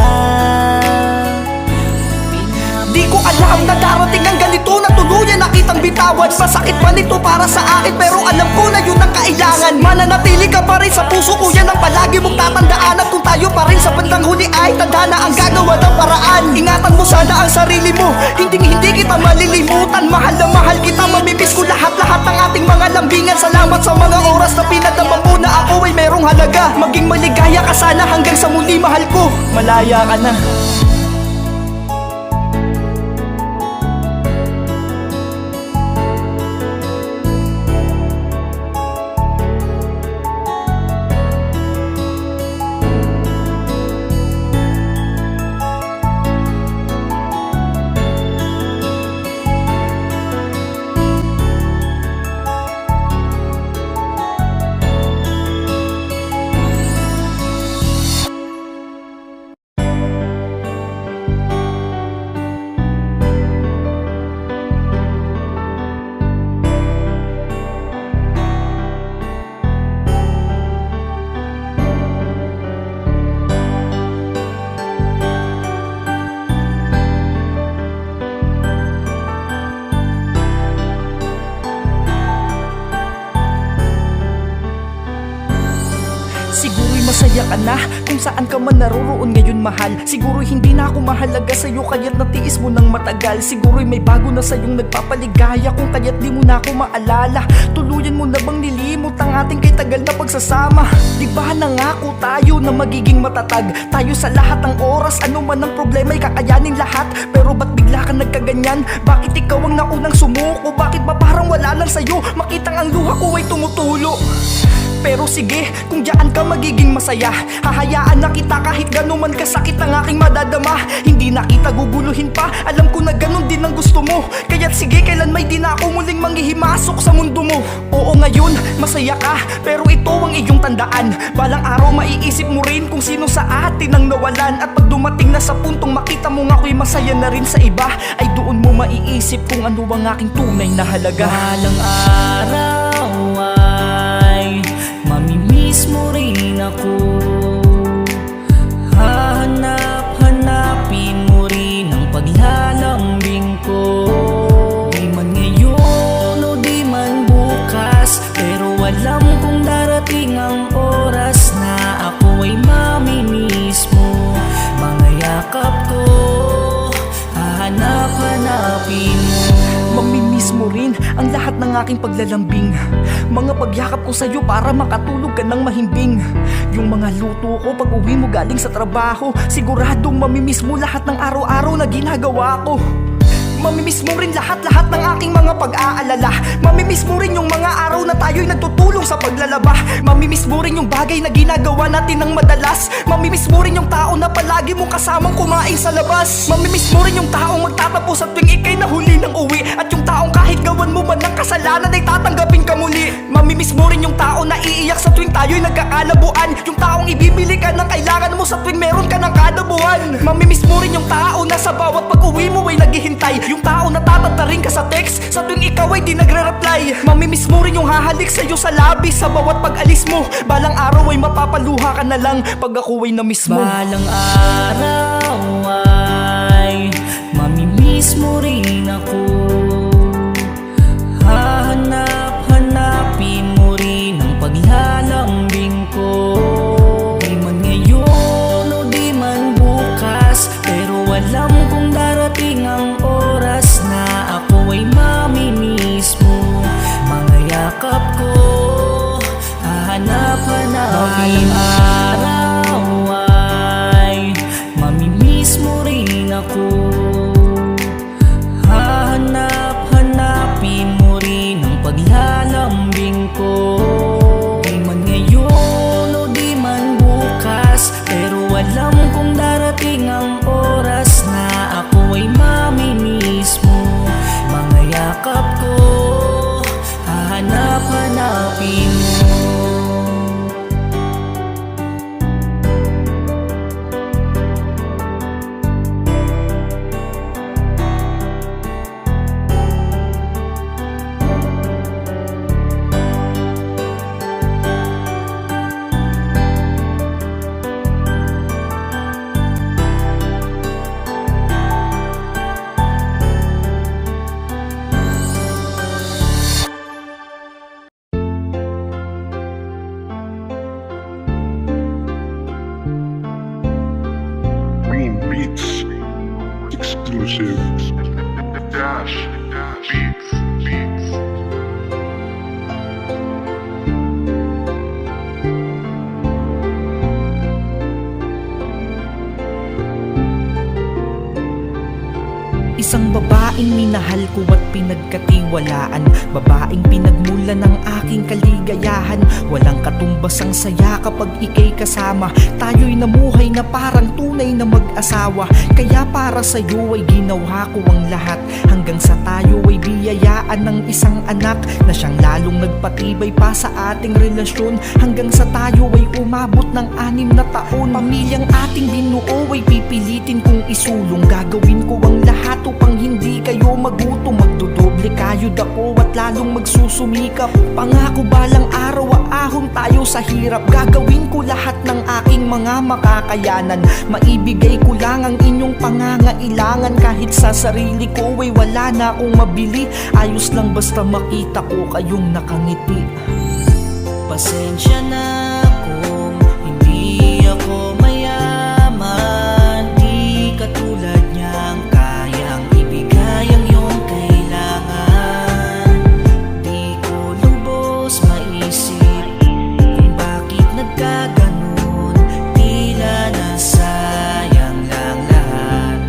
Di ko alam na darating ang ganito na tuluyan na kitang bitawan. Masakit man ito para sa akin pero alam ko na yun ang kailangan. Mananatili ka pa rin sa puso ko, yan ang palagi mong tatandaan. At kung tayo pa rin sa bandang huli ay tanda na ang gagawa ng paraan. Ingatan mo sa sana ang sarili mo. Hindi kita malilimutan. Mahal na mahal kita, mamimiss ko lahat-lahat ng ating mga lambingan. Salamat sa mga oras na pinadama mo na ako ay merong halaga. Maging maligaya ka sana hanggang sa muli, mahal ko. Malaya ka na. Siguro'y masaya ka na kung saan ka man naroroon ngayon, mahal. Siguro'y hindi na ako mahalaga sa'yo kaya't natiis mo ng matagal. Siguro'y may bago na sa'yong nagpapaligaya kung kaya't di mo na ako maalala. Tuluyan mo na bang nilimot ang ating kay tagal na pagsasama? Di ba nangako tayo na magiging matatag tayo sa lahat ng oras? Ano man ang problema'y kakayanin lahat. Pero ba't bigla ka nagkaganyan? Bakit ikaw ang naunang sumuko? Bakit ba parang wala lang sa'yo? Makitang ang luha ko ay tumutulo. Pero sige, kung diyan ka magiging masaya, hahayaan na kita kahit gano'n man kasakit ang aking madadama. Hindi na kita guguluhin pa, alam ko na gano'n din ang gusto mo. Kaya't sige, kailan may di na ako muling manghihimasok sa mundo mo. Oo, ngayon, masaya ka, pero ito ang iyong tandaan. Balang araw maiisip mo rin kung sino sa atin ang nawalan. At pag dumating na sa puntong makita mo nga ako'y masaya na rin sa iba, ay doon mo maiisip kung ano ang aking tunay na halaga. Balang araw ay mamimiss mo rin ako. Hahanap-hanapin mo rin ang paglalambing ko. Di man ngayon o di man bukas, pero alam kong darating ang oras na ako ay mamimiss mo. Mga yakap ko, hahanap-hanapin mo. Mamimiss mo rin ang lahat ng aking paglalambing. Mga pagyakap ko sa'yo para makatulog ka ng mahimbing. Yung mga luto ko pag uwi mo galing sa trabaho, siguradong mamimiss mo lahat ng araw-araw na ginagawa ko. Mamimiss mo rin lahat-lahat ng aking mga pag-aalala. Mamimiss mo rin yung mga araw na tayo'y nagtutulong sa paglalaba. Mamimiss mo rin yung bagay na ginagawa natin ng madalas. Mamimiss mo rin yung tao na palagi mong kasamang kumain sa labas. Mamimiss mo rin yung taong magtatapos at tuwing ikay nahuli ng uwi. At yung taong kahit gawan mo man ng kasalanan ay tatanggapin ka muli. Mamimiss mo rin yung tao na iiyak sa tuwing tayo'y nagkakalabuan. Yung taong ibibili ka ng kailangan mo sa tuwing meron ka ng kada buwan. Mamimiss mo rin yung tao na sa bawat pag-uwi mo ay naghihintay. Yung tao na tatataring ka sa text sa tuwing ikaw ay di nagre-reply. Mamimiss mo rin yung hahalik sa'yo sa labi sa bawat pag-alis mo. Balang araw ay mapapaluha ka na lang pag ako ay na-miss mo. Balang araw ay mamimiss mo rin ako. Hahanap-hanapin mo rin ang paglalambing ko. Di man ngayon o di man bukas, pero alam kong darating ang oras na ako ay mamimiss mo. Mga yakap ko, hahanap-hanapin. Araw ay mamimiss mo rin ako. Hahanap-hanapin mo rin ang paglalambing ko. Di man ngayon o di man bukas, pero alam kong darating ang oras na ako ay mamimiss mo. Mga yakap ko, hahanap-hanapin mo. Green Beats, Exclusive. Dash Beats. Isang babaeng minahal ko at pinagkatiwalaan, babaeng pinagmulan ng aking kaligayahan. Walang katumbas ang saya kapag ika'y kasama, tayo'y namuhay na parang tunay na mag-asawa. Kaya para sa'yo ay ginawa ko ang lahat, hanggang sa tayo ay biyayaan ng isang anak na siyang lalong nagpatibay pa sa ating relasyon. Hanggang sa tayo ay umabot ng 6 na taon, pamilyang ating binuo ay pipilitin kong isulong. Gagawin ko ang lahat upang hindi kayo magutom, magdodoble kayod ako at lalong magsusumikap. Pangako balang araw aahon tayo sa hirap, gagawin ko lahat ng aking mga makakayanan. Maibigay ko lang ang inyong pangangailangan, kahit sa sarili ko ay wala na akong mabili. Ayos lang basta makita ko kayong nakangiti. Pasensya na kung hindi ako mayaman, di katulad niyang kayang ibigay ang iyong kailangan. Di ko lubos maisip kung bakit nagkaganon, tila nasayang lang lahat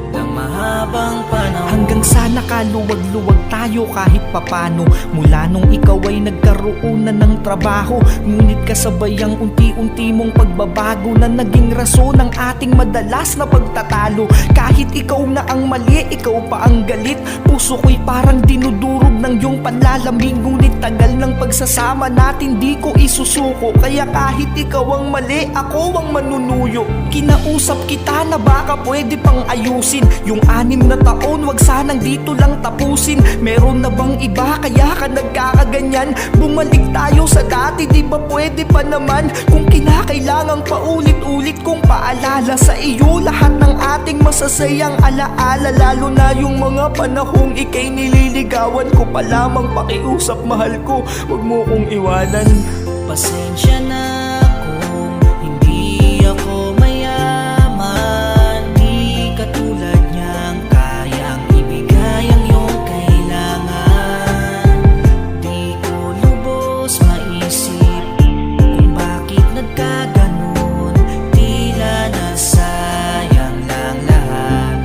ng mahabang panahon. Hanggang sa nakaluwag-luwag tayo kahit papano, mula nung ikaw ay nagkaroon na ng trabaho. Ngunit kasabay ang unti-unti mong pagbabago na naging rason ng ating madalas na pagtatalo. Kahit ikaw na ang mali, ikaw pa ang galit, puso ko'y parang dinudurog ng iyong panlalamig. Ngunit tagal ng pagsasama natin di ko isusuko, kaya kahit ikaw ang mali, ako ang manunuyo. Kinausap kita na baka pwede pang ayusin yung 6 na taon, wag sanang dito lang tapusin. Meron na bang iba kaya ka nagkakaganyan? Bumalik tayo sa dati, di ba pwede pa naman? Kung kinakailangang paulit-ulit kong paalala sa iyo lahat ng ating masasayang alaala, lalo na yung mga panahong ika'y nililigawan ko pa lamang. Pakiusap mahal ko, wag mo kong iwanan. Pasensya na kung hindi ako mayaman, di katulad niyang kayang ibigay ang iyong kailangan. Di ko lubos maisip kung bakit nagkaganon, tila nasayang lang lahat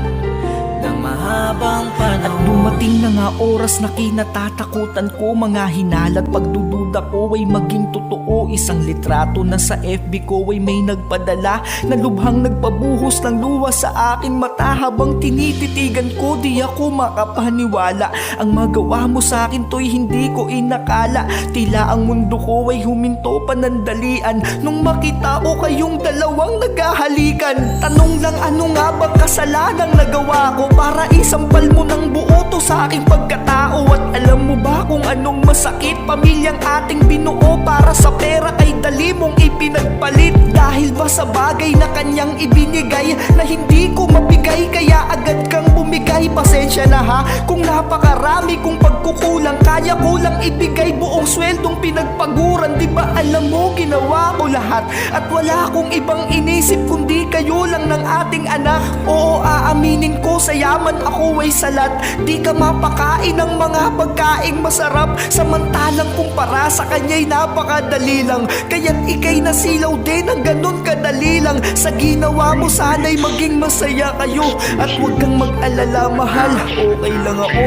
ng mahabang panahon. At dumating na nga oras na kinatatakutan ko, mga hinalat pagdududa ko ay maging totoo. Isang litrato na sa FB ko ay may nagpadala na lubhang nagpabuhos ng luha sa aking mata. Habang tinititigan ko, di ako makapaniwala. Ang magawa mo sa akin to'y hindi ko inakala. Tila ang mundo ko ay huminto panandalian nung makita ko kayong dalawang naghahalikan. Tanong lang, ano nga ba kasalanang nagawa ko para isampal mo ng buo to sa aking pagkatao? At alam mo ba kung anong masakit? Pamilyang ating binuo para sa pera ay dali mong ipinagpalit. Dahil ba sa bagay na kanyang ibinigay na hindi ko mabigay, kaya agad kang bumigay? Pasensya na ha kung napakarami kong pagkukulang, kaya ko lang ibigay buong sweldong pinagpaguran. Di ba alam mo ginawa ko lahat at wala akong ibang inisip kundi kayo lang ng ating anak. Oo, aaminin ko sa yaman ako ay salat, di ka mapakain ng mga pagkaing masarap, samantalang kumpara sa kanya'y napakadali lang. Kaya't ika'y nasilaw din ng ganun kadali lang. Sa ginawa mo sana'y maging masaya kayo, at huwag kang mag-alala mahal, okay lang ako.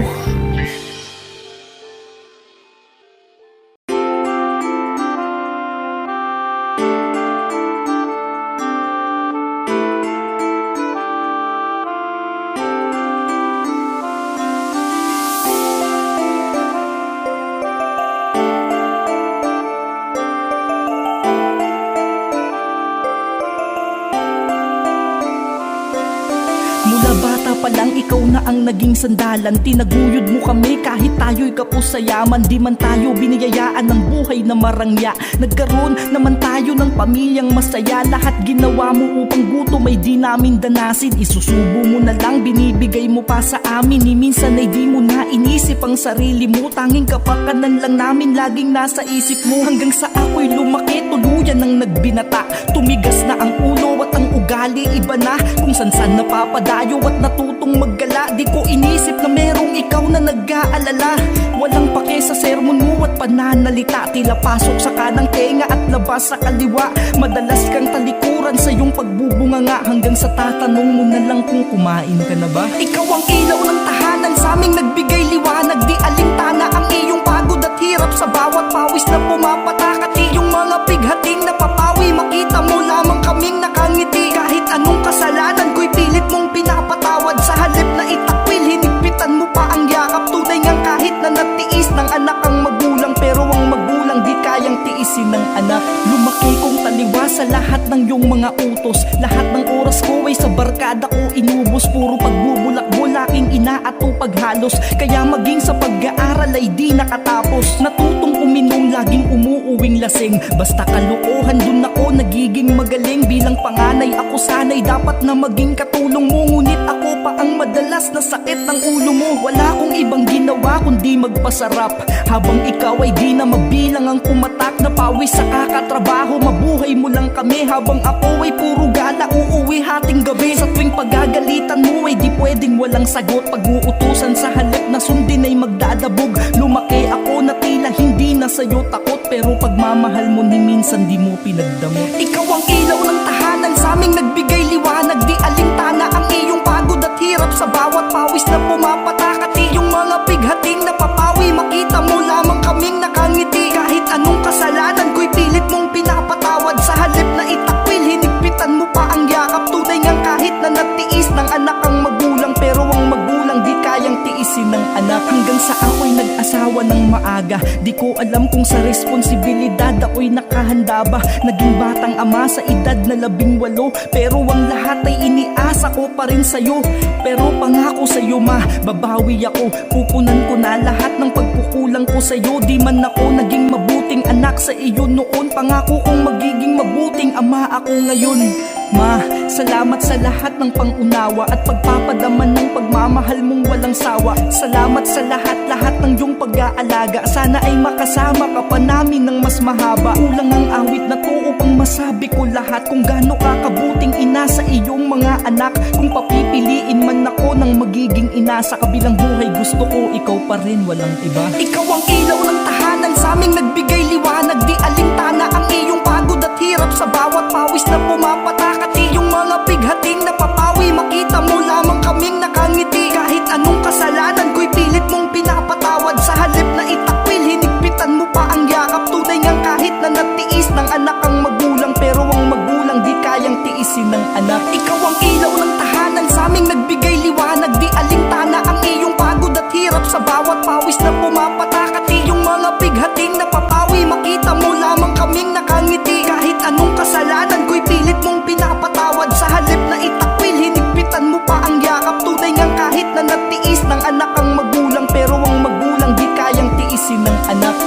Mula bata pa lang ikaw na ang naging sandalan, tinaguyod mo kami kahit tayo'y kapos sa yaman. Di man tayo biniyayaan ng buhay na marangya, nagkaroon naman tayo ng pamilyang masaya. Lahat ginawa mo upang gutom ay di namin danasin, isusubo mo na lang, binibigay mo pa sa amin. Ni minsan ay di mo na inisip ang sarili mo, tanging kapakanan lang namin laging nasa isip mo. Hanggang sa ako'y lumaki, tuluyan ng nagbinata, tumigas na ang ulo at ang ugat ugali iba na, kung san napapadayo at natutong maggala. Di ko inisip na merong ikaw na nag-aalala. Walang pake sa sermon mo at pananalita, tila pasok sa kanang tenga at labas sa kaliwa. Madalas kang talikuran sa iyong pagbubunganga, hanggang sa tatanong mo na lang kung kumain ka na ba. Ikaw ang ilaw ng tahanan, sa aming nagbigay liwanag. Di alintana ang iyong pagod at hirap, sa bawat pawis na pumapatak at iyong mga bighating napapawi. Makita mo lamang kaming nakangiti, kahit anong kasalanan ko'y pilit mong pinapatawad. Sa halip na itakwil, hinigpitan mo pa ang yakap. Tunay ngang kahit na natiis ng anak ang magulang, pero ang magulang di kayang tiisin ng anak. Lumaki kong taliwa sa lahat ng iyong mga utos. Lahat ng oras ko ay sa barkada ko inubos. Puro pagbubulak-bulaking inaato paghalos, kaya maging sa pag-aaral ay di nakatapos. Natutong uminom, laging umuuwing lasing. Basta kalokohan, dun ako nagiging magaling. Bilang panganay ako sana'y dapat na maging katulong mo, ngunit ako pa ang madalas na sakit ng ulo mo. Wala akong ibang ginawa kundi magpasarap, habang ikaw ay di na mabilang ang pumatak na pawis sa kakatrabaho. Mabuhay mo lang kami, habang ako ay puro gala, uuwi hating gabi. Sa tuwing pagagalitan mo ay di pwedeng walang sagot. Pag-uutusan sa halip na sundin ay magdadabog. Lumaki ako na tila hindi na sa'yo takot, pero pagmamahal mo ni minsan di mo pinagdamot. Ikaw ang ilaw ng tahanan, sa aming nagbigay liwanag. Di alintana ang iyong pagod at hirap, sa bawat pawis na pumapatak at iyong mga bighating napapawi. Makita mo lamang kaming nakangiti, kahit anong kasalanan ko'y pilit mong pinapatawad. Sa halip na itakwil, hinigpitan mo pa ang yakap. Tunay ngang kahit na natiis ng anak ang magulang, pero ang magulang di kayang tiisin ng anak. Hanggang sa ako'y nag-asawa ng maaga, di ko alam kung sa responsibilidad ako'y nakahanda ba. Naging batang ama sa edad na 18, pero ang lahat ay iniasa ko pa rin sa'yo. Pero pangako sa'yo ma, babawi ako. Pupunan ko na lahat ng pagkukulang ko sa'yo. Di man ako naging mabuting anak sa iyo noon, pangako kong magiging mabuting ama ako ngayon. Ma, salamat sa lahat ng pangunawa at pagpapadaman ng pagmamahal mong walang sawa. Salamat sa lahat ng iyong pag-aalaga. Sana ay makasama ka pa namin ng mas mahaba. Kulang ang awit na to upang masabi ko lahat, kung gaano ka kabuting ina sa iyong mga anak. Kung papipiliin man ako ng magiging ina sa kabilang buhay, gusto ko ikaw pa rin, walang iba. Ikaw ang ilaw ng tahanan, sa aming nagbigay liwanag. Di alintana ang iyong pagod at hirap, sa bawat pawis na pumapatak at iyong mga bighating napapawi. Makita mo lamang kaming nakangiti, kahit anong kasalanan ko'y pilit mong pinapatawad. Sa halip na itakwil, hinigpitan mo pa ang yakap. Tunay ngang kahit na natiis ng anak ang magulang, pero ang magulang di kayang tiisin ng anak. Ikaw ang ilaw ng tahanan, sa aming nagbigay liwanag. Di alintana ang iyong pagod at hirap, sa bawat pawis na pumapatak at iyong mga bighating napapawi. Makita mo lamang kaming nakangiti, kahit anong kasalanan ko'y pilit mong pinapatawad. Sa halip na itakwil, hinigpitan mo pa ang yakap. Tunay ngang kahit na natiis ng anak ang magulang, pero ang magulang di kayang tiisin ng anak.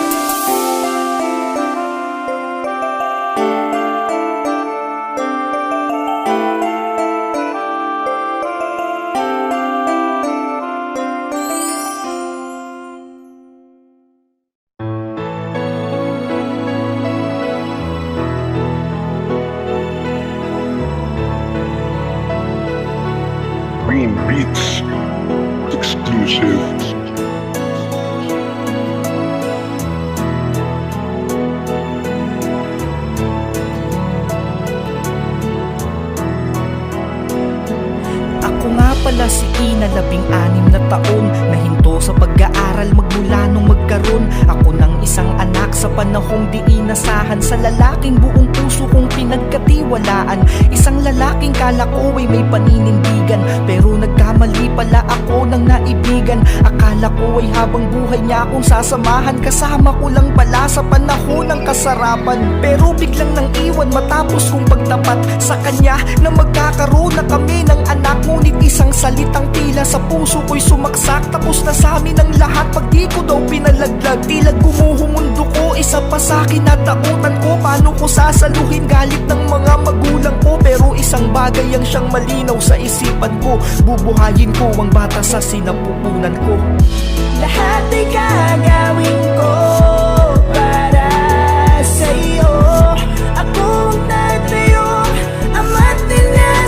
Green Beats exclusive. Ako nga pala si Ina, 16 na taon, nahinto sa pag-aaral magmula nung magkaroon ako ng isang anak sa panahong di inasahan. Sa lalaking buong puso kong pinagkatiwalaan, isang lalaking kala ko ay may paninindigan, pero nagkamali pala ako ng naibigan. Akala ko ay habang buhay niya akong sasamahan, kasama ko lang pala sa panahon ng kasarapan. Pero biglang nang iwan matapos kong pagtapat sa kanya na magkakaroon na kami ng anak. Ngunit isang salitang tila sa puso ko'y sumaksak. Tapos na sa amin ang lahat pag di ko daw pinalaglag. Tila gumuhumundo ko, isa pa sa kinatakutan ko. Paano ko sasaluhin galit ng mga magulang ko? Pero isang bagay ang siyang malinaw sa isipan ko, bubuhayin ko ang bata sa sinapupunan ko. Lahat ay gagawin ko para sa'yo. Ako ang tatayo, ama't ina.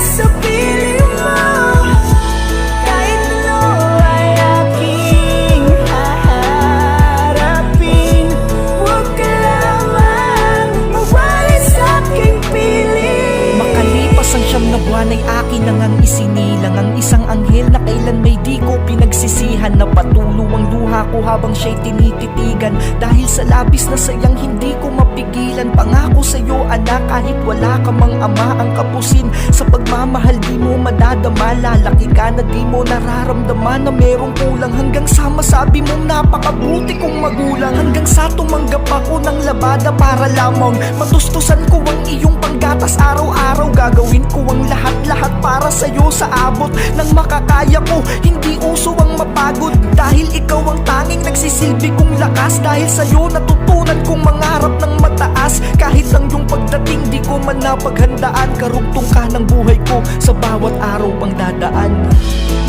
lang ang isinilang, ang isang anghel na kailan may di ko pinagsisihan. Napatulo ang luha ko habang siya'y tinititigan, dahil sa labis na sayang hindi ko mapigilan. Pangako sa'yo anak, kahit wala ka mang ama, ang kapusin sa pagmamahal di mo madadama. Lalaki ka na di mo nararamdaman na merong kulang, hanggang sa masabi mong napakabuti kong magulang. Hanggang sa tumanggap ako ng labada para lamang matustusan ko ang iyong panggatas araw-araw. Gagawin ko ang lahat-lahat para sa'yo sa abot ng makakaya ko. Hindi uso ang mapagod, dahil ikaw ang tanging nagsisilbi kong lakas. Dahil sa'yo natutunan kong mangarap ng mataas, kahit ang iyong pagdating di ko man napaghandaan. Karugtong ka ng buhay ko sa bawat araw pang dadaan.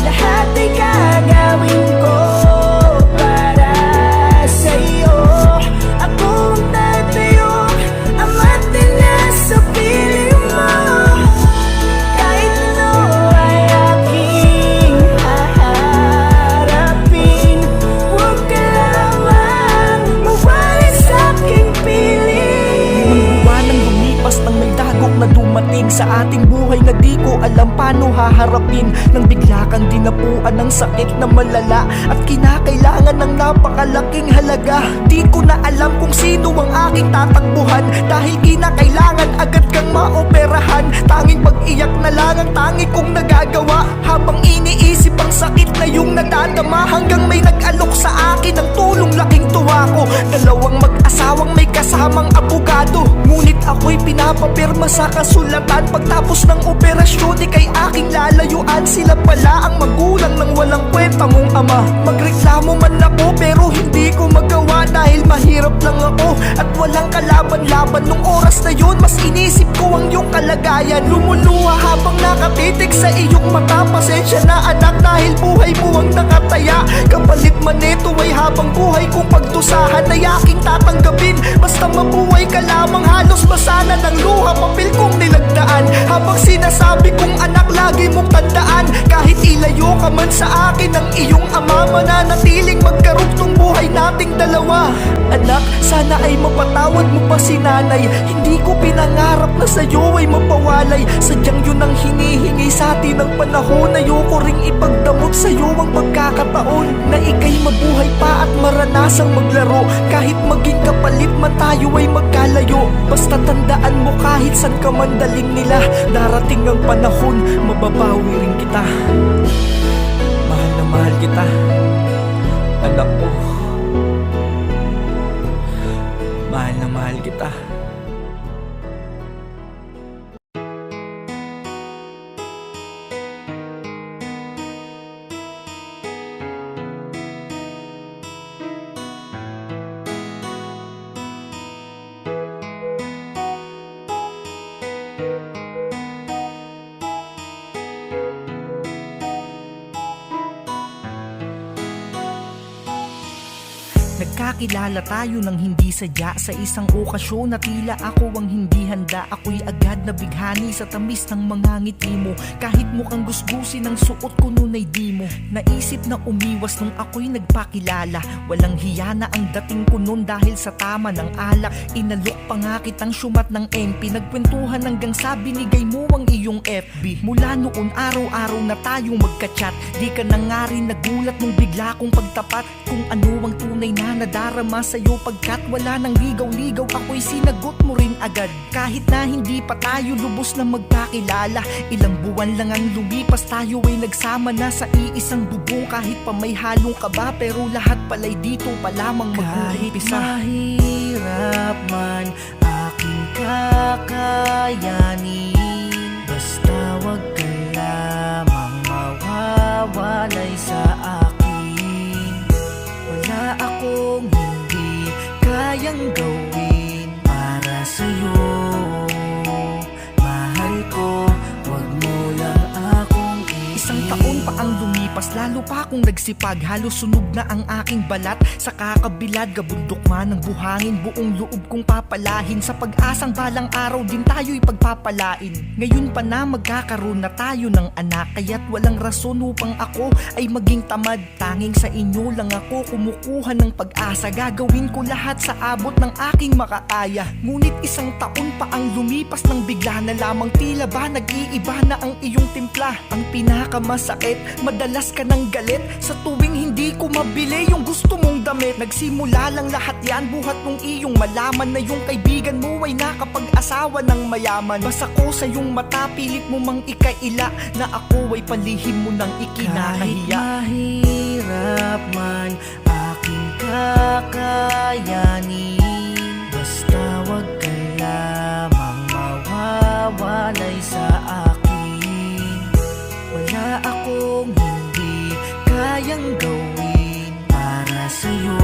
Lahat ay gagawin ko para sa'yo. Ako ang tatayo, amat na sa piling mo. Kahit ano ay aking haharapin, huwag ka lamang mawala sa aking piling. Limang buwan ang lumipas nang may dagok na dumating sa ating buhay na di ko alam paano haharapin. Nang bigla kang dinapuan ng sakit na malala at kinakailangan ng napakalaking halaga. Di ko na alam kung sino ang aking tatakbuhan, dahil kinakailangan agad kang maoperahan. Tanging pag-iyak na lang ang tangi kong nagagawa, habang iniisip ang sakit na yung nadadama. Hanggang may nag-alok sa akin ng tulong, laking tuwa ko. Dalawang mag-asawang may kasamang abogado, ngunit ako'y pinapapirma sa kasulatan. Pagtapos ng operasyon, ika'y aking lalayuan. Sila pala ang magulang ng walang kwenta mong ama. Magreklamo man ako pero hindi ko magawa, dahil mahirap lang ako at walang kalaban-laban. Nung oras na yun, mas inisip ko ang iyong kalagayan. Lumuluha habang nakatitig sa iyong mata. Pasensya na anak, dahil buhay mo ang nakataya. Kapalit man ito ay habang buhay kong pagdusahan ay aking tatanggapin. Basta mabuhay ka lamang, halos basana ng luha papel kong nilagdaan. Habang sinasabi kong anak, lagi mong tandaan, kahit ilayo ka man sa akin ng iyong ama, mananatiling magkarugtong buhay nating dalawa. Anak, sana ay mapatawad mo pa si nanay. Hindi ko pinangarap na sa'yo ay mapawalay. Sadyang yun ang hinihingi sa atin ng panahon. Ayoko ring ipagdamot sa'yo ang pagkakataon na ika'y mabuhay pa at maranasang maglaro. Kahit maging kapalit man tayo ay magkalayo, basta tandaan mo kahit san ka man daling nila, darating ang panahon, mababawi rin kita. Mahal na mahal kita, anak ko. Mahal na mahal kita. Nagkakilala tayo ng hindi sadya sa isang okasyon na tila ako ang hindi handa. Ako'y agad na bighani sa tamis ng mga ngiti mo. Kahit mukhang gusgusin ang suot ko nun ay di mo naisip na umiwas nung ako'y nagpakilala. Walang hiya na ang dating ko nun dahil sa tama ng alak. Inalok pa nga kitang syumat ng MP. Nagkwentuhan hanggang sa binigay mo ang iyong FB. Mula noon araw-araw na tayong magka-chat. Di ka na nga rin nagulat nung bigla kong pagtapat. Kung ano ang tunay na nadarama sa'yo, pagkat wala nang ligaw-ligaw, ako'y sinagot mo rin agad. Kahit na hindi pa tayo lubos na magkakilala, ilang buwan lang ang lumipas, tayo ay nagsama na sa iisang bubong. Kahit pa may halong kaba, pero lahat pala'y dito pa lamang mag-uumpisa. Kahit mahirap man aking kakayanin, basta wag ka lamang mawawalay sa akin. Wala akong hindi kayang gawin para sa'yo. Mahal ko, wag mo lang akong isang taon pa ang lumipas, lalo pa akong nagsipag. Halos sunog na ang aking balat sa kakabilad. Gabundok man ang buhangin, buong loob kong papalahin. Sa pag-asang balang araw din tayo'y pagpapalain. Ngayon pa na magkakaroon na tayo ng anak, kaya't walang rason upang ako ay maging tamad. Tanging sa inyo lang ako kumukuha ng pag-asa. Gagawin ko lahat sa abot ng aking makakaya. Ngunit isang taon pa ang lumipas nang bigla na lamang tila ba nag-iiba na ang iyong timpla. Ang pinakamasakit, madalas ka ng galit sa tuwing hindi ko mabili yung gusto mong damit. Nagsimula lang lahat yan buhat nung iyong malaman na yung kaibigan mo ay nakapag-asawa ng mayaman. Basta ko sa iyong mata, pilit mo mang ikaila na ako ay palihim mo nang ikinahiya. Kahit mahirap man aking kakayanin, basta wag ka lamang mawawalay sa akin. Wala akong hindi kayang gawin para sa'yo.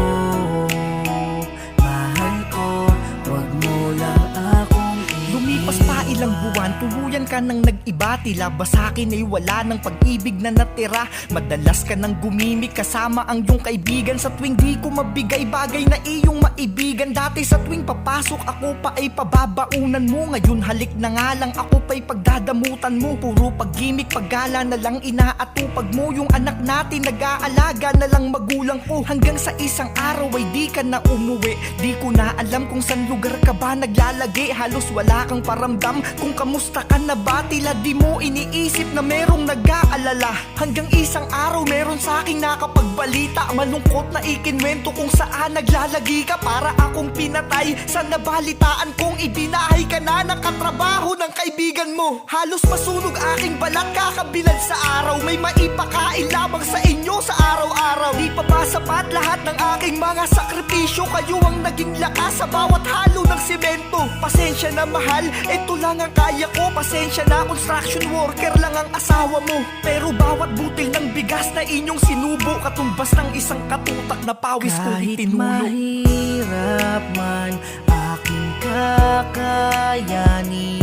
Mahal ko, wag mo lang akong Lumipas pa ilang buwan, tuluyan ka nang nag-iba. Tila ba sa'kin ay wala ng pag-ibig na natira. Madalas ka nang gumimik kasama ang iyong kaibigan. Sa tuwing di ko mabigay bagay na iyong maibigan. Dati sa tuwing papasok ako pa ay pababaunan mo. Ngayon halik na nga lang ako pa'y pagdadamutan mo. Puro pag-gimik, paggala na lang inaatupag mo. Yung anak natin nag-aalaga na lang magulang ko. Hanggang sa isang araw ay di ka na umuwi. Di ko na alam kung saan lugar ka ba naglalagi. Halos wala kang paramdam kung kamusta ka na ba. Tila di mo iniisip na merong nag-aalala. Hanggang isang araw meron sa'king nakapagbalita. Malungkot na ikinwento kung saan naglalagi ka. Para akong pinatay sa nabalitaan kong ibinahay ka na ng katrabaho ng kaibigan mo. Halos masunog aking balat kakabilad sa araw. May maipakain lamang sa inyo sa araw-araw. Di pa ba sapat lahat ng aking mga sakripisyo? Kayo ang naging lakas sa bawat halo ng simento. Pasensya na mahal, ito lang ang kaya ko. Pasensya na construction worker lang ang asawa mo. Pero bawat butil ng bigas na inyong sinubo, katumbas ng isang katutak na pawis ko kahit itinulo. mahirap man aking kakayanin,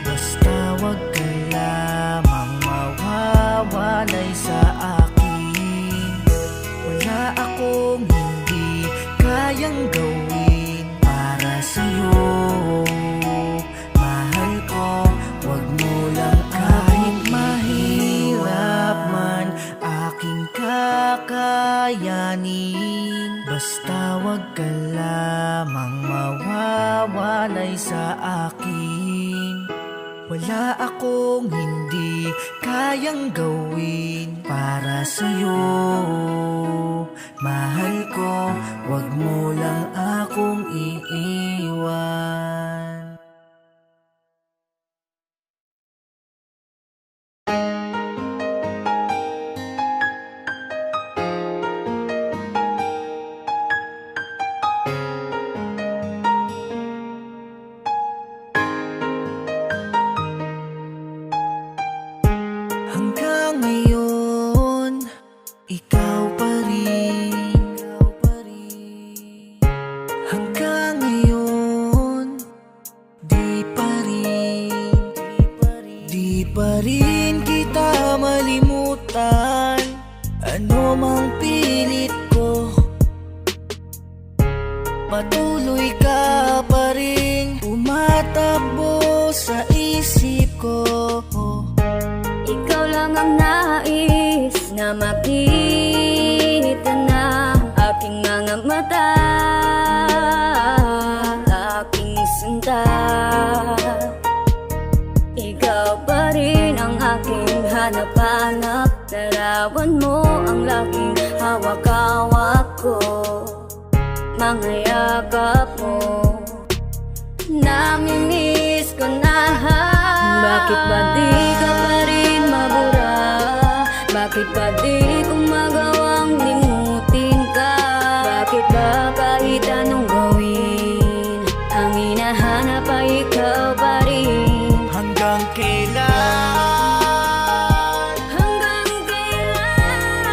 basta wag ka lamang mawawalay sa akin. Wala akong hindi kayang gawin para sa'yo. Mahal ko, wag mo lang kahit mahirap man aking kakayanin, basta wag ka lamang mawawalay sa akin. Wala akong hindi kayang gawin para sa'yo. Mahal ko, wag mo lang akong iiwan. Hanggang ngayon, ikaw pa rin. Hanggang ngayon, di pa rin. Di pa rin kita malimutan. Ano mang pilit ko, patuloy ka pa rin tumatakbo sa isip ko. Ikaw lang ang nais na makita na aking mga mata, aking sinta. Ikaw pa rin ang aking hanap-hanap. Larawan mo ang laging hawak-hawak ko. Mga yakap mo, namimiss ko na. Bakit ba di ka pa rin mabura? Bakit ba di ko magawang limutin ka? Bakit ba kahit anong gawin, ang hinahanap ay ikaw pa rin? Hanggang kailan? Hanggang kailan?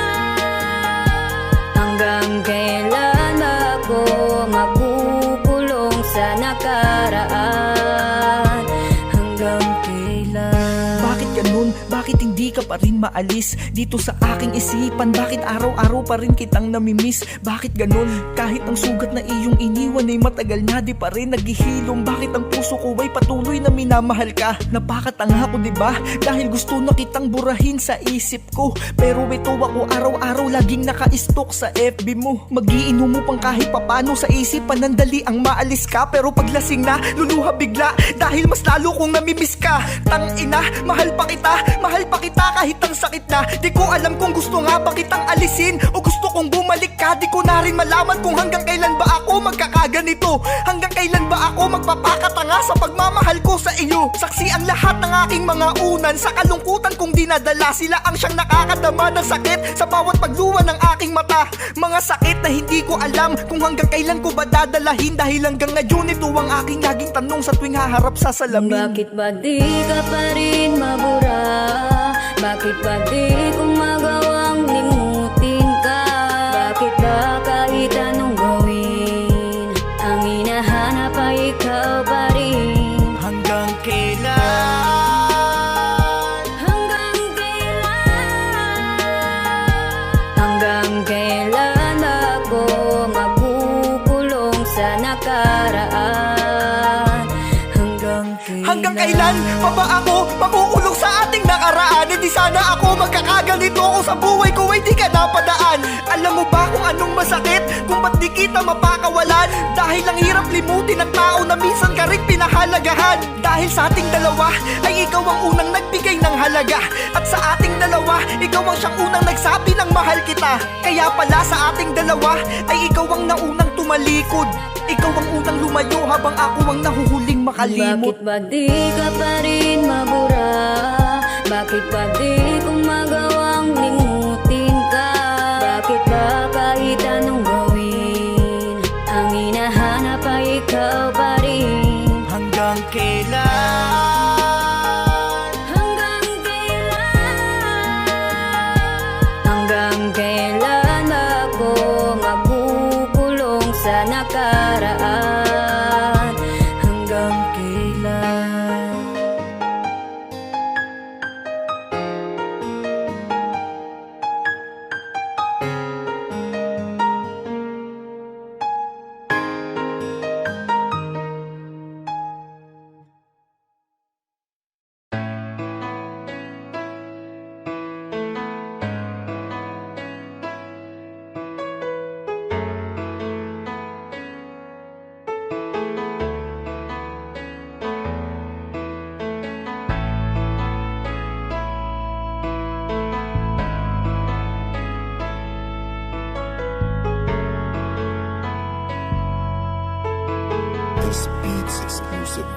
Hanggang kailan ako makukulong sa nakaraan? Hanggang kailan? Bakit ganun? bakit hindi ka pa rin maalis dito sa aking isipan? Bakit araw-araw pa rin kitang namimiss? Bakit ganun? Kahit ang sugat na iyong iniwan ay matagal na di pa rin naghihilom. Bakit ang puso ko ay patuloy na minamahal ka? Napakatanga ko diba? Dahil gusto na kitang burahin sa isip ko, pero ito ako araw-araw laging naka-stalk sa FB mo. Magiinom mo pang kahit papano sa isip panandali ang maalis ka, pero paglasing na luluha bigla dahil mas lalo kong namimiss ka. Tangina, mahal pa kita kahit ang sakit na. Di ko alam kung gusto nga ba kitang alisin o gusto kong bumalik ka. Di ko na rin malaman kung hanggang kailan ba ako magkakaganito, hanggang kailan ba ako magpapakatanga sa pagmamahal ko sa iyo. Saksi ang lahat ng aking mga unan sa kalungkutan kong dinadala. Sila ang siyang nakakadama ng sakit sa bawat pagluwa ng aking mata. Mga sakit na hindi ko alam kung hanggang kailan ko ba dadalahin, dahil hanggang ngayon ito ang aking laging tanong sa tuwing haharap sa salamin. Bakit ba di ka pa rin mabura? Bakit ba di ko magawang limutin ka? Bakit ba kahit anong gawin, ang hinahanap ay ikaw pa rin? Hanggang kailan? Hanggang kailan? Hanggang kailan ako magkukulong sa nakaraan? Hanggang kailan pa ba ako makukulong sa ating nakaraan? Hindi sana ako magkakaganito kung sa buhay ko ay di ka napadaan. Alam mo ba kung anong masakit kung ba't di kita mapakawalan? Dahil ang hirap limutin ng tao na minsan ka rin pinahalagahan. Dahil sa ating dalawa ay ikaw ang unang nagbigay ng halaga, at sa ating dalawa ikaw ang siyang unang nagsabi ng mahal kita. Kaya pala sa ating dalawa ay ikaw ang naunang tumalikod, ikaw ang unang lumayo habang ako ang nahuhuling makalimot. Bakit ba di ka pa rin mabura? Bakit ba di ko magawang limutin ka? Bakit ba kahit anong gawin, ang hinahanap ay ikaw pa rin? Hanggang kailan? Hanggang kailan? Hanggang kailan ako magkukulong sa nakaraan? Hanggang kailan? This beats exclusive.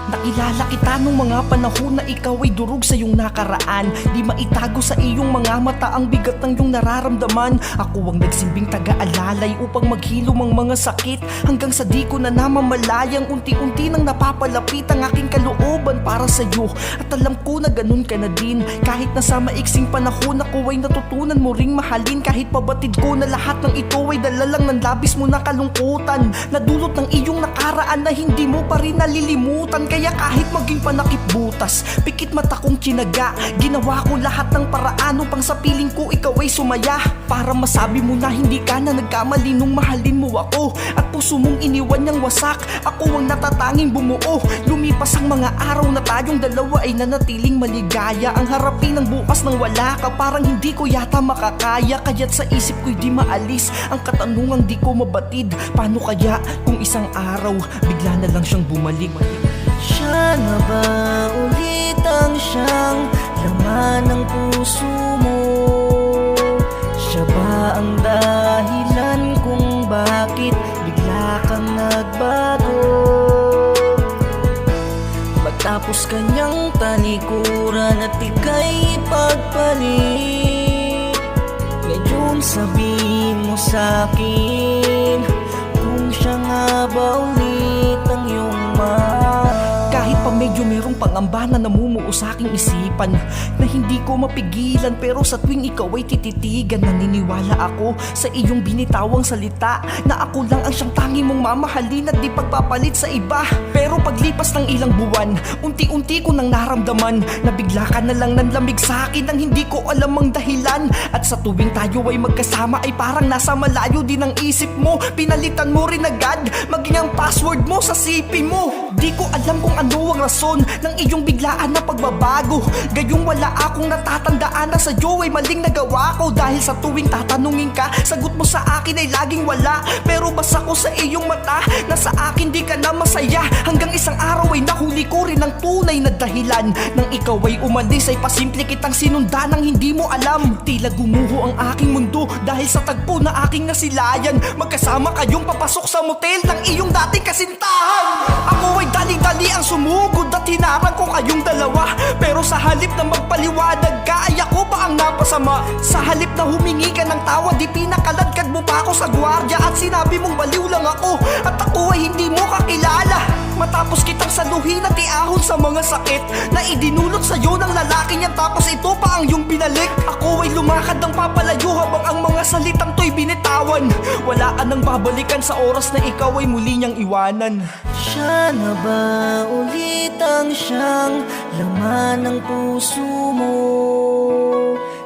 Nakilala kita nung mga panahon na ikaw ay durog sa iyong nakaraan. Di maitago sa iyong mga mata ang bigat ng iyong nararamdaman. Ako ang nagsilbing taga-alalay upang maghilom ang mga sakit, hanggang sa di ko na namamalayang unti-unti nang napapalapit ang aking kalooban para sa iyo. At alam ko na ganun ka na din, kahit na sa maiksing panahon ako ay natutunan mo ring mahalin. Kahit pabatid ko na lahat ng ito ay dala lang ng labis mo na kalungkutan, nadulot ng iyong nakaraan na hindi mo pa rin nalilimutan. Kaya kahit maging panakip butas, pikit mata kong kinaga, ginawa ko lahat ng paraan upang sa piling ko ikaw ay sumaya. Para masabi mo na hindi ka na nagkamali nung mahalin mo ako, at puso mong iniwan niyang wasak. Ako ang natatanging bumuo. Lumipas ang mga araw na tayong dalawa ay nanatiling maligaya. Ang harapin ng bukas nang wala ka, parang hindi ko yata makakaya. Kaya't sa isip ko'y di maalis ang katanungang di ko mabatid. Paano kaya kung isang araw bigla na lang siyang bumalik? Siya na ba ulit ang siyang laman ng puso mo? Siya ba ang dahilan kung bakit bigla kang nagbago? Matapos kanyang talikuran at ika'y pagpalit, ngayon sabihin mo sa'kin kung siya nga ba ulit ang iyong mahal. Kahit pa medyo merong pangamba na namumuhay bumuo sa aking isipan na hindi ko mapigilan, pero sa tuwing ikaw ay tititigan, naniniwala ako sa iyong binitawang salita na ako lang ang siyang tanging mong mamahalin at di pagpapalit sa iba. Pero paglipas ng ilang buwan, unti-unti ko nang naramdaman na bigla ka na lang nanlamig sa akin nang hindi ko alam ang dahilan. At sa tuwing tayo ay magkasama ay parang nasa malayo din ang isip mo. Pinalitan mo rin agad maging ang password mo sa CP mo. Di ko alam kung ano ang rason ng iyong biglaan na pagbabago. Gayong wala akong natatandaan na sa'yo ay maling nagawa ko. Dahil sa tuwing tatanungin ka, sagot mo sa akin ay laging wala. Pero basa ko sa iyong mata na sa akin di ka na masaya. Hanggang isang araw ay nahuli ko rin ang tunay na dahilan. Nang ikaw ay umalis ay pasimple kitang sinundan nang hindi mo alam. Tila gumuho ang aking mundo dahil sa tagpo na aking nasilayan. Magkasama kayong papasok sa motel ng iyong dating kasintahan. Ako ay dali-dali ang sumugod at hinarang ko kayong dalawa. Pero sa halip na magpaliwanag ka ay ako ba ang napasama? Sa halip na humingi ka ng tawad, di pinakaladkad mo pa ako sa gwardiya at sinabi mong baliw lang ako at ako ay hindi mo kakilala. Matapos kitang saluhin at iahon sa mga sakit na idinulot sa'yo ng lalaki niyan, tapos ito pa ang iyong binalik. Ako ay lumakad ng papalayo habang ang mga salitang to'y binitawan. Wala ka nang babalikan sa oras na ikaw ay muli niyang iwanan. Siya na ba ulit ang siyang laman ng puso mo?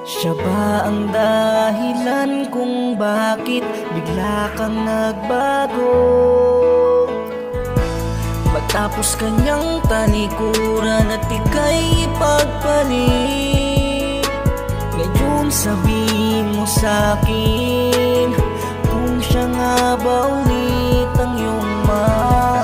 Siya ba ang dahilan kung bakit bigla kang nagbago? Matapos kanyang talikuran at ika'y ipagpalit, ngayon sabihin mo sa'kin kung siya nga ba ulit ang iyong mahal.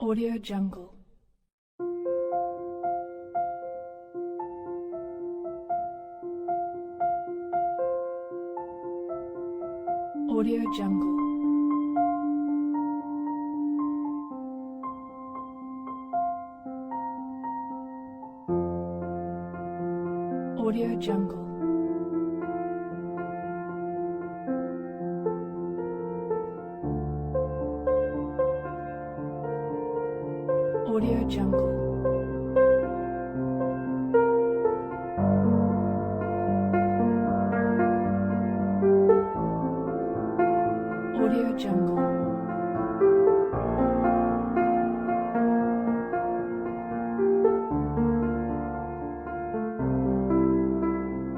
Audio Jungle. Audio Jungle. Audio Jungle. Audio Jungle. Audio Jungle. Audio Jungle.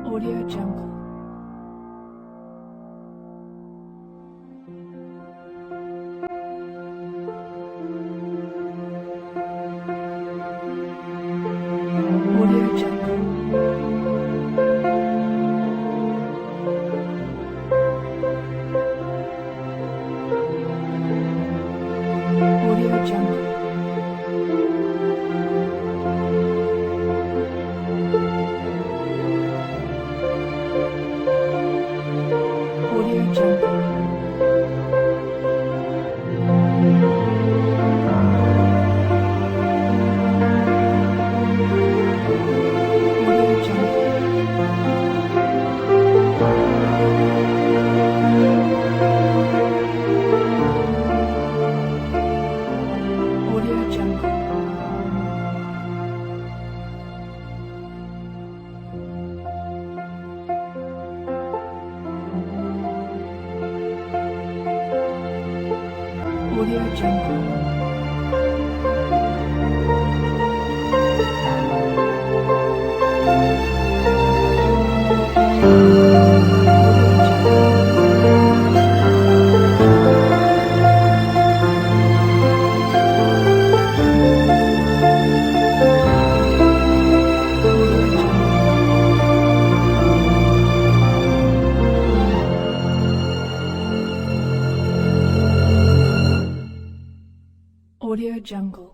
Audio Jungle. Audio Jungle. Audio Jungle. Audio Jungle. Audio Jungle. Audio Jungle. Audio Jungle.